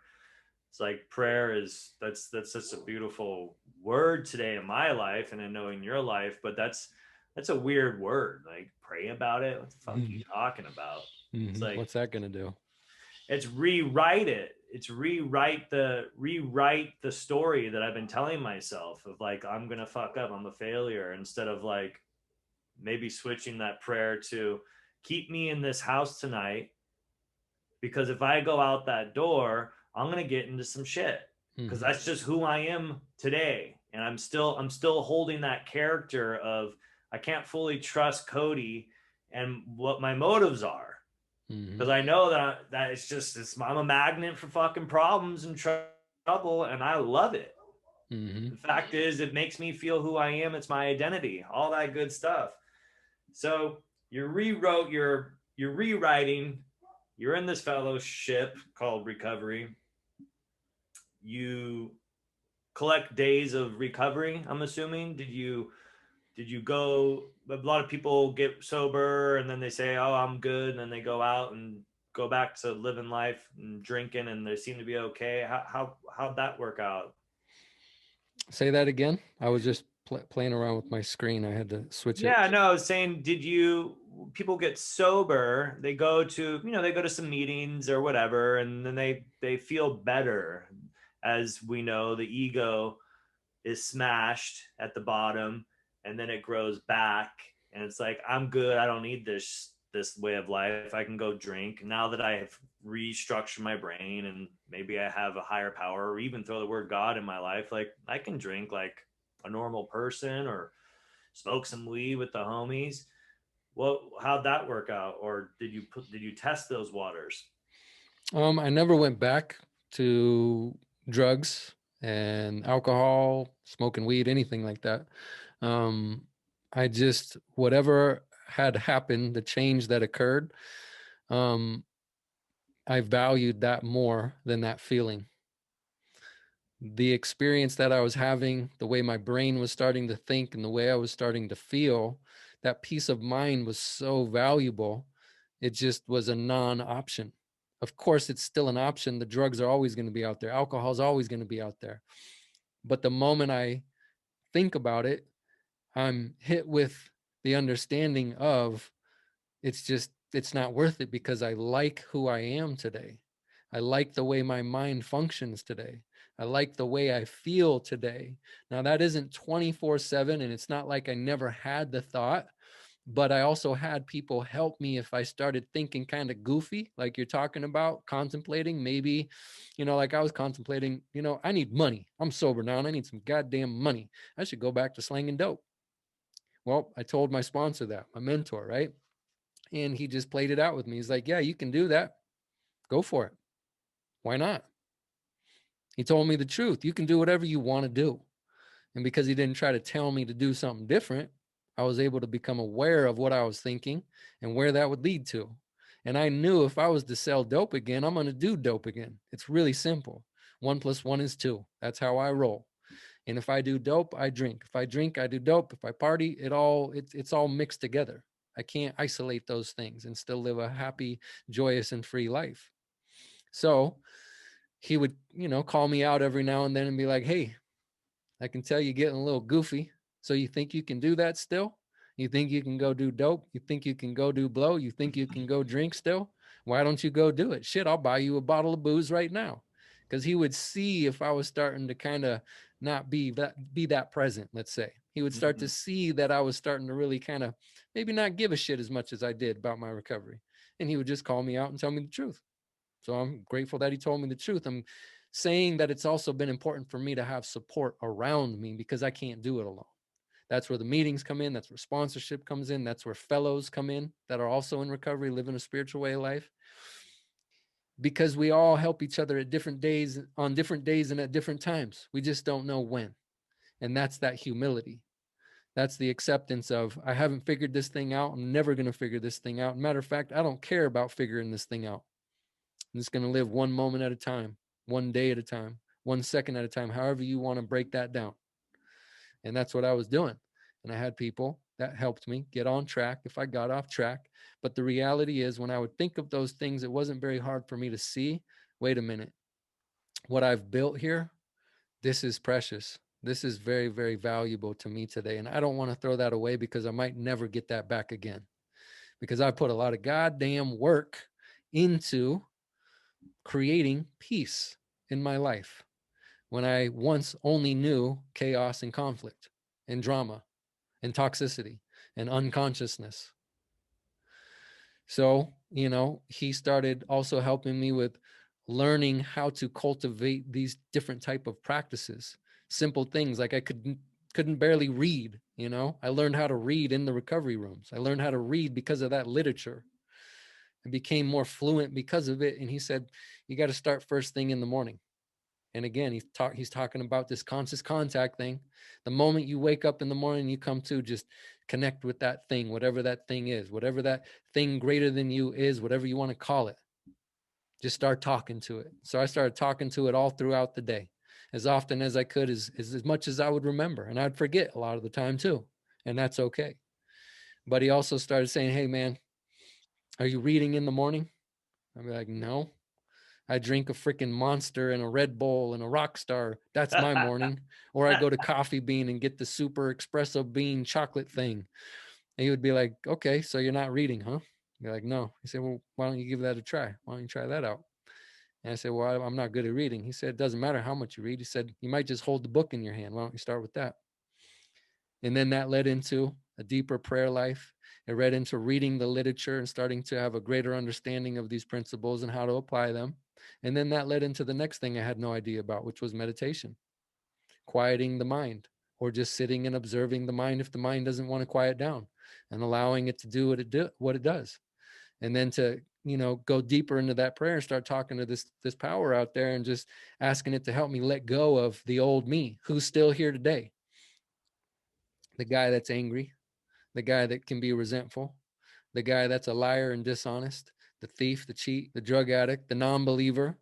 It's like prayer is that's such a beautiful word today in my life, and I know in your life, but that's a weird word. Like, pray about it. What the fuck are you talking about? It's like, what's that gonna do? It's rewrite it. It's rewrite the story that I've been telling myself of like, I'm gonna fuck up, I'm a failure, instead of like maybe switching that prayer to keep me in this house tonight, because if I go out that door, I'm gonna get into some shit, because that's just who I am today. And I'm still holding that character of, I can't fully trust Cody and what my motives are, because I know that I'm a magnet for fucking problems and trouble, and I love it. The fact is, it makes me feel who I am. It's my identity, all that good stuff. So you're rewriting, you're in this fellowship called recovery. You collect days of recovery, I'm assuming. Did you go? A lot of people get sober and then they say, oh, I'm good, and then they go out and go back to living life and drinking, and they seem to be okay. How'd that work out? Say that again. I was just playing around with my screen. I had to switch it. Yeah, no, I was saying, people get sober, they go to some meetings or whatever, and then they feel better. As we know, the ego is smashed at the bottom, and then it grows back, and it's like, I'm good, I don't need this way of life, I can go drink now that I have restructured my brain, and maybe I have a higher power, or even throw the word God in my life. Like, I can drink like a normal person, or smoke some weed with the homies. How'd that work out? Or did you test those waters? I never went back to drugs and alcohol, smoking weed, anything like that. I just, whatever had happened, the change that occurred, I valued that more than that feeling. The experience that I was having, the way my brain was starting to think and the way I was starting to feel, that peace of mind was so valuable. It just was a non-option. Of course, it's still an option. The drugs are always going to be out there. Alcohol is always going to be out there. But the moment I think about it, I'm hit with the understanding of it's not worth it because I like who I am today. I like the way my mind functions today. I like the way I feel today. Now, that isn't 24/7, and it's not like I never had the thought, but I also had people help me if I started thinking kind of goofy, like you're talking about, contemplating maybe, like I was contemplating, I need money. I'm sober now and I need some goddamn money. I should go back to slanging dope. Well, I told my sponsor that, my mentor, right? And he just played it out with me. He's like, yeah, you can do that. Go for it. Why not? He told me the truth. You can do whatever you want to do. And because he didn't try to tell me to do something different, I was able to become aware of what I was thinking and where that would lead to. And I knew if I was to sell dope again, I'm going to do dope again. It's really simple. 1 + 1 is 2. That's how I roll. And if I do dope, I drink. If I drink, I do dope. If I party, it's all mixed together. I can't isolate those things and still live a happy, joyous, and free life. So he would, call me out every now and then and be like, hey, I can tell you're getting a little goofy. So you think you can do that still? You think you can go do dope? You think you can go do blow? You think you can go drink still? Why don't you go do it? Shit, I'll buy you a bottle of booze right now. Because he would see if I was starting to kind of not be that present, let's say. He would start to see that I was starting to really kind of maybe not give a shit as much as I did about my recovery. And he would just call me out and tell me the truth. So I'm grateful that he told me the truth. I'm saying that it's also been important for me to have support around me because I can't do it alone. That's where the meetings come in. That's where sponsorship comes in. That's where fellows come in that are also in recovery, living a spiritual way of life. Because we all help each other at different days, on different days and at different times. We just don't know when. And that's that humility. That's the acceptance of, I haven't figured this thing out. I'm never going to figure this thing out. Matter of fact, I don't care about figuring this thing out. I'm just going to live one moment at a time, one day at a time, 1 second at a time, however you want to break that down. And that's what I was doing. And I had people that helped me get on track if I got off track. But the reality is, when I would think of those things, it wasn't very hard for me to see, wait a minute, what I've built here, this is precious. This is very, very valuable to me today. And I don't want to throw that away because I might never get that back again. Because I put a lot of goddamn work into creating peace in my life when I once only knew chaos and conflict and drama and toxicity and unconsciousness. So, he started also helping me with learning how to cultivate these different type of practices, simple things like I couldn't barely read. I learned how to read in the recovery rooms. I learned how to read because of that literature. I became more fluent because of it. And he said, you got to start first thing in the morning. And again, he's talking about this conscious contact thing. The moment you wake up in the morning, you come to, just connect with that thing, whatever that thing is, whatever that thing greater than you is, whatever you want to call it. Just start talking to it. So I started talking to it all throughout the day, as often as I could, as much as I would remember. And I'd forget a lot of the time too. And that's okay. But he also started saying, hey, man, are you reading in the morning? I'd be like, no. I drink a freaking Monster and a Red Bull and a Rockstar. That's my morning. Or I go to Coffee Bean and get the super espresso bean chocolate thing. And he would be like, okay, so you're not reading, huh? I'd be like, no. He said, well, why don't you give that a try? Why don't you try that out? And I said, well, I'm not good at reading. He said, it doesn't matter how much you read. He said, you might just hold the book in your hand. Why don't you start with that? And then that led into a deeper prayer life. It led into reading the literature and starting to have a greater understanding of these principles and how to apply them. And then that led into the next thing I had no idea about, which was meditation, quieting the mind, or just sitting and observing the mind if the mind doesn't want to quiet down, and allowing it to do what it does. And then to, go deeper into that prayer and start talking to this power out there and just asking it to help me let go of the old me who's still here today. The guy that's angry, the guy that can be resentful, the guy that's a liar and dishonest, the thief, the cheat, the drug addict, the non-believer.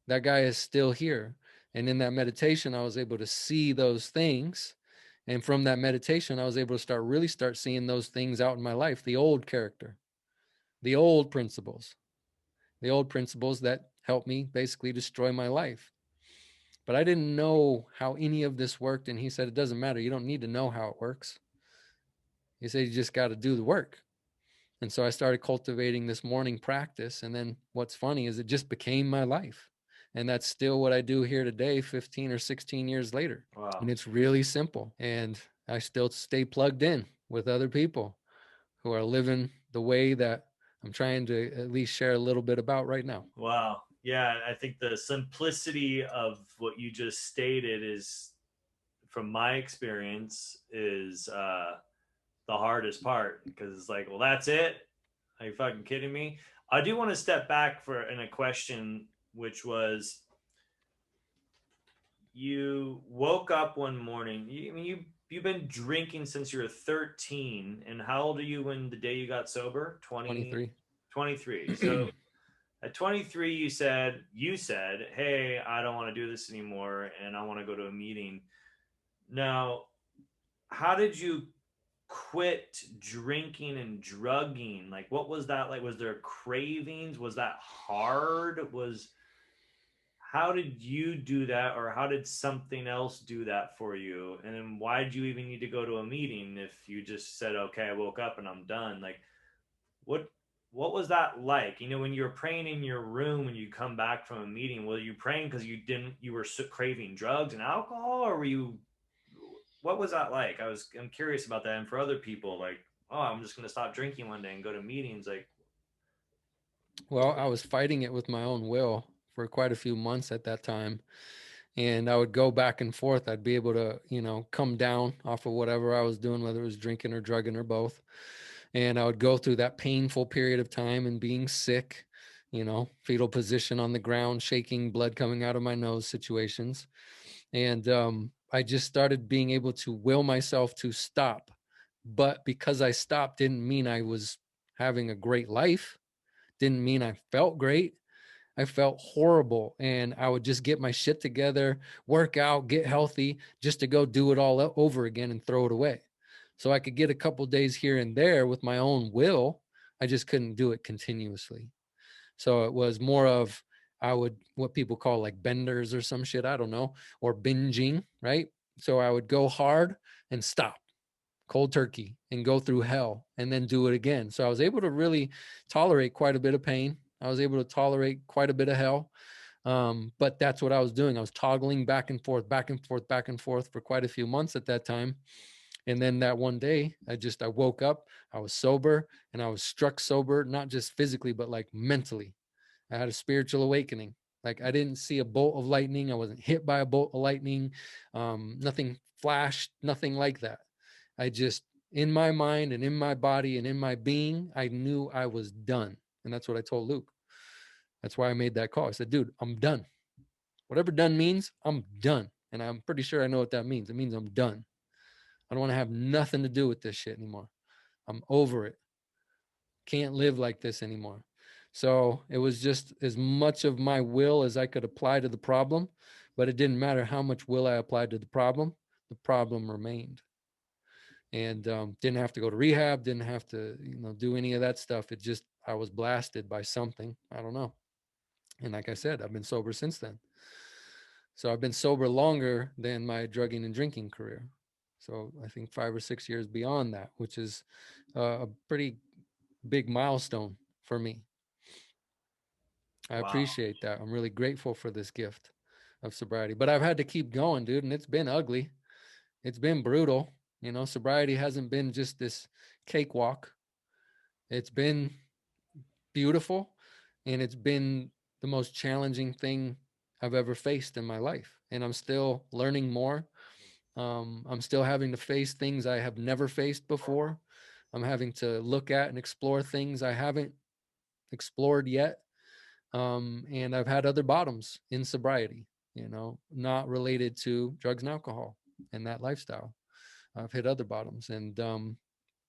That guy is still here. And in that meditation, I was able to see those things. And from that meditation, I was able to start seeing those things out in my life, the old character, the old principles, that helped me basically destroy my life. But I didn't know how any of this worked. And he said, it doesn't matter. You don't need to know how it works. He said, you just got to do the work. And so I started cultivating this morning practice. And then what's funny is it just became my life. And that's still what I do here today, 15 or 16 years later. Wow. And it's really simple. And I still stay plugged in with other people who are living the way that I'm trying to at least share a little bit about right now. Wow. Yeah, I think the simplicity of what you just stated is, from my experience, is the hardest part, because it's like, well, that's it. Are you fucking kidding me? I do want to step back for in a question, which was, you woke up one morning. You've been drinking since you were 13, and how old are you when the day you got sober? 23. 23. So at 23, you said, hey, I don't want to do this anymore, and I want to go to a meeting. Now, how did you quit drinking and drugging? Like, what was that like? Was there cravings? Was that hard? How did you do that, or how did something else do that for you? And then why did you even need to go to a meeting if you just said, okay, I woke up and I'm done? Like, what was that like? When you were praying in your room when you come back from a meeting, were you praying because you were craving drugs and alcohol, or what was that like? I'm curious about that. And for other people, like, oh, I'm just going to stop drinking one day and go to meetings. Like, Well, I was fighting it with my own will for quite a few months at that time. And I would go back and forth. I'd be able to, come down off of whatever I was doing, whether it was drinking or drugging or both. And I would go through that painful period of time and being sick, fetal position on the ground, shaking, blood coming out of my nose situations. And I just started being able to will myself to stop. But because I stopped didn't mean I was having a great life, didn't mean I felt great. I felt horrible, and I would just get my shit together, work out, get healthy, just to go do it all over again and throw it away. So I could get a couple days here and there with my own will. I just couldn't do it continuously. So it was more of, what people call like benders or some shit, I don't know, or binging, right? So I would go hard and stop cold turkey and go through hell and then do it again. So I was able to really tolerate quite a bit of pain. I was able to tolerate quite a bit of hell. But that's what I was doing. I was toggling back and forth, back and forth, back and forth for quite a few months at that time. And then that one day, I woke up, I was sober, and I was struck sober, not just physically, but like mentally. I had a spiritual awakening. Like, I didn't see a bolt of lightning. I wasn't hit by a bolt of lightning. Nothing flashed, nothing like that. I just, in my mind and in my body and in my being, I knew I was done. And that's what I told Luke. That's why I made that call. I said, dude, I'm done. Whatever done means, I'm done. And I'm pretty sure I know what that means. It means I'm done. I don't want to have nothing to do with this shit anymore. I'm over it. Can't live like this anymore. So it was just as much of my will as I could apply to the problem, but it didn't matter how much will I applied to the problem remained. And didn't have to go to rehab, didn't have to, do any of that stuff. It just, I was blasted by something. I don't know. And like I said, I've been sober since then. So I've been sober longer than my drugging and drinking career. So I think 5 or 6 years beyond that, which is a pretty big milestone for me. I wow. appreciate that. I'm really grateful for this gift of sobriety, but I've had to keep going, dude. And it's been ugly. It's been brutal. Sobriety hasn't been just this cakewalk. It's been beautiful, and it's been the most challenging thing I've ever faced in my life. And I'm still learning more. I'm still having to face things I have never faced before. I'm having to look at and explore things I haven't explored yet. And I've had other bottoms in sobriety, not related to drugs and alcohol and that lifestyle. I've hit other bottoms, and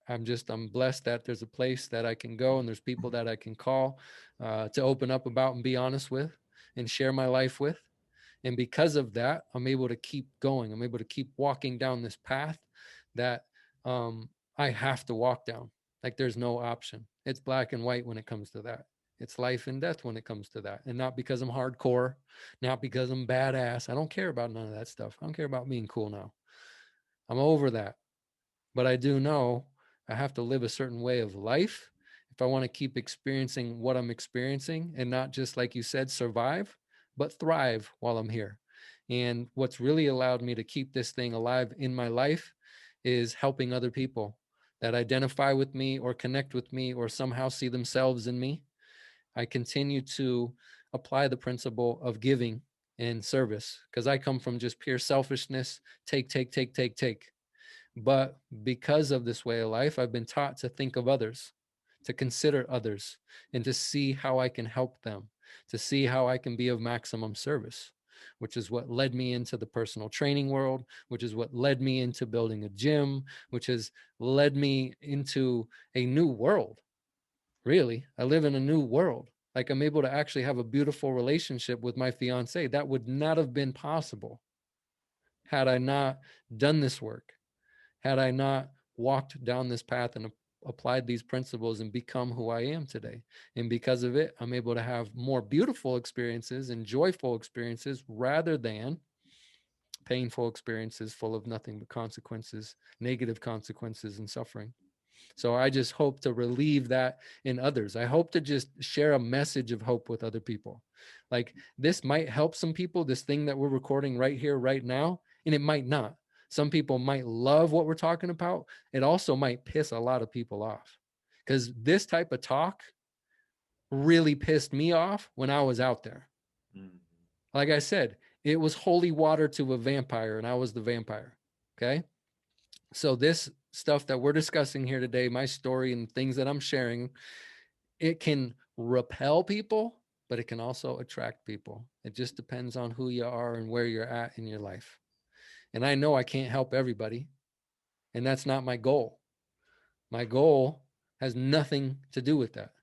I'm blessed that there's a place that I can go and there's people that I can call to open up about and be honest with and share my life with. And because of that, I'm able to keep going. I'm able to keep walking down this path that I have to walk down. Like there's no option. It's black and white when it comes to that. It's life and death when it comes to that. And not because I'm hardcore, not because I'm badass. I don't care about none of that stuff. I don't care about being cool now. I'm over that. But I do know I have to live a certain way of life if I want to keep experiencing what I'm experiencing and not just, like you said, survive, but thrive while I'm here. And what's really allowed me to keep this thing alive in my life is helping other people that identify with me or connect with me or somehow see themselves in me. I continue to apply the principle of giving and service because I come from just pure selfishness, take, take, take, take, take. But because of this way of life, I've been taught to think of others, to consider others, and to see how I can help them, to see how I can be of maximum service, which is what led me into the personal training world, which is what led me into building a gym, which has led me into a new world. Really, I live in a new world. Like I'm able to actually have a beautiful relationship with my fiance. That would not have been possible had I not done this work, had I not walked down this path and applied these principles and become who I am today. And because of it, I'm able to have more beautiful experiences and joyful experiences rather than painful experiences full of nothing but consequences, negative consequences, and suffering. So I just hope to relieve that in others. I hope to just share a message of hope with other people. Like this might help some people, this thing that we're recording right here, right now, and it might not. Some people might love what we're talking about. It also might piss a lot of people off because this type of talk really pissed me off when I was out there. Mm. Like I said, it was holy water to a vampire, and I was the vampire. Okay. So this stuff that we're discussing here today, my story and things that I'm sharing, it can repel people, but it can also attract people. It just depends on who you are and where you're at in your life. And I know I can't help everybody, and that's not my goal. My goal has nothing to do with that.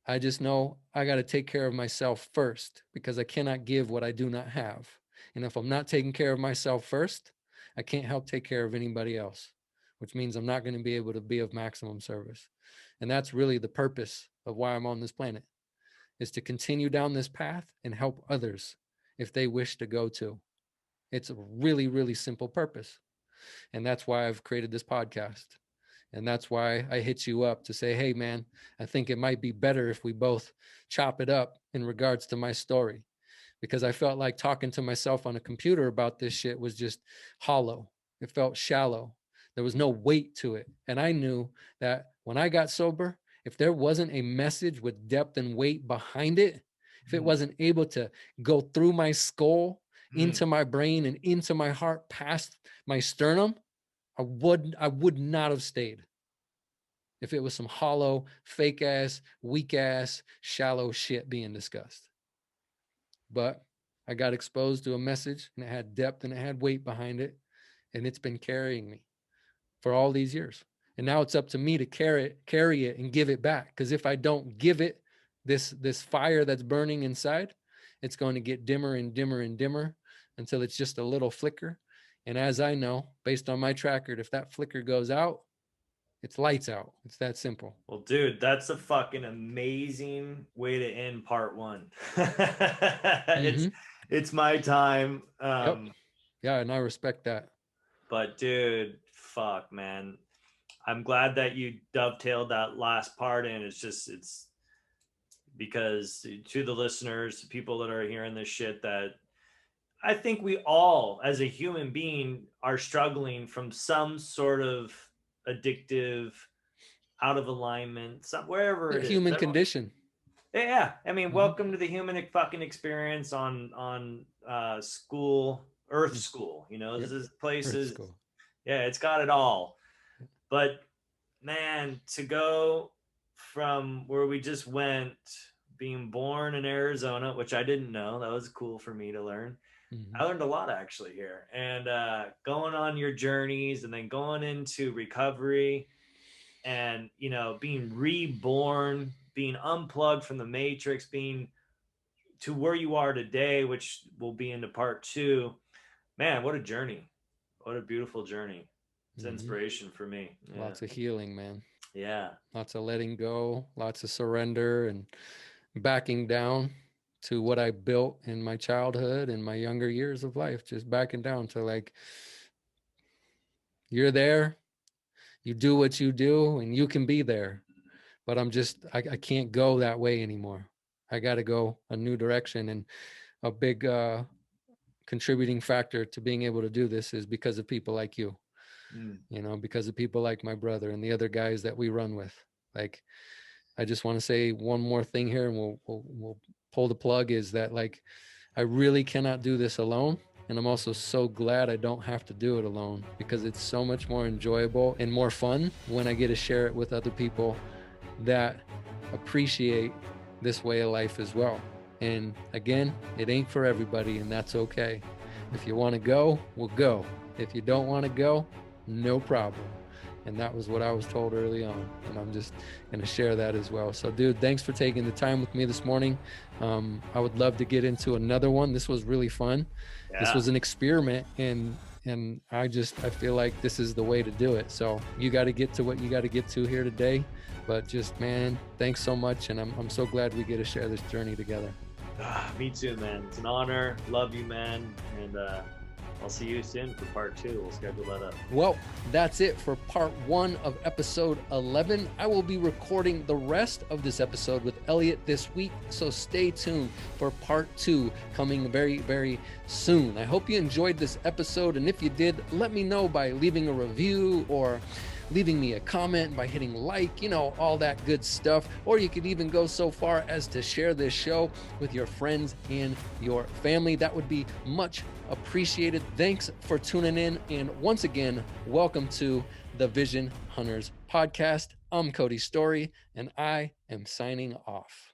I just know I got to take care of myself first because I cannot give what I do not have. And if I'm not taking care of myself first, I can't help take care of anybody else, which means I'm not going to be able to be of maximum service. And that's really the purpose of why I'm on this planet, is to continue down this path and help others if they wish to go to. It's a really, really simple purpose. And that's why I've created this podcast. And that's why I hit you up to say, hey, man, I think it might be better if we both chop it up in regards to my story. Because I felt like talking to myself on a computer about this shit was just hollow. It felt shallow. There was no weight to it. And I knew that when I got sober, if there wasn't a message with depth and weight behind it, if it wasn't able to go through my skull, into my brain, and into my heart, past my sternum, I would not have stayed if it was some hollow, fake ass, weak ass, shallow shit being discussed. But I got exposed to a message and it had depth and it had weight behind it. And it's been carrying me for all these years. And now it's up to me to carry it and give it back. Because if I don't give it this fire that's burning inside, it's going to get dimmer and dimmer and dimmer until it's just a little flicker. And as I know, based on my track record, if that flicker goes out, it's lights out. It's that simple. Well, dude, that's a fucking amazing way to end part one. it's Mm-hmm. it's my time. Yep. Yeah, and I respect that. But dude, fuck, man. I'm glad that you dovetailed that last part in. It's because to the listeners, to people that are hearing this shit, that I think we all, as a human being, are struggling from some sort of addictive, out of alignment, wherever The it is. human condition. Yeah, I mean, Mm-hmm. welcome to the human fucking experience on school, Earth Mm-hmm. School. You know, Yep. this is Earth places. school. Yeah, it's got it all. But man, to go from where we just went, being born in Arizona, which I didn't know, that was cool for me to learn. Mm-hmm. I learned a lot actually here, and going on your journeys, and then going into recovery. and being reborn, being unplugged from the matrix, being to where you are today, which will be into part 2. Man, what a journey. What a beautiful journey. It's inspiration for me. Yeah. Lots of healing, man. Yeah. Lots of letting go, lots of surrender, and backing down to what I built in my childhood and my younger years of life. Just backing down to like, you're there, you do what you do, and you can be there. But I can't go that way anymore. I got to go a new direction. And a big contributing factor to being able to do this is because of people like you, because of people like my brother and the other guys that we run with. Like, I just want to say one more thing here, and we'll pull the plug, is that like, I really cannot do this alone. And I'm also so glad I don't have to do it alone, because it's so much more enjoyable and more fun when I get to share it with other people that appreciate this way of life as well. And again, it ain't for everybody, and that's okay. If you want to go, we'll go. If you don't want to go, no problem. And that was what I was told early on. And I'm just going to share that as well. So, dude, thanks for taking the time with me this morning. I would love to get into another one. This was really fun. Yeah. This was an experiment. And I feel like this is the way to do it. So you got to get to what you got to get to here today. But just, man, thanks so much. And I'm so glad we get to share this journey together. Me too, man. It's an honor. Love you, man. And I'll see you soon for part 2. We'll schedule that up. Well, that's it for part 1 of episode 11. I will be recording the rest of this episode with Elliot this week, so stay tuned for part 2 coming very, very soon. I hope you enjoyed this episode, and if you did, let me know by leaving a review or leaving me a comment, by hitting like, all that good stuff. Or you could even go so far as to share this show with your friends and your family. That would be much appreciated. Thanks for tuning in. And once again, welcome to the Vision Hunters podcast. I'm Cody Storey, and I am signing off.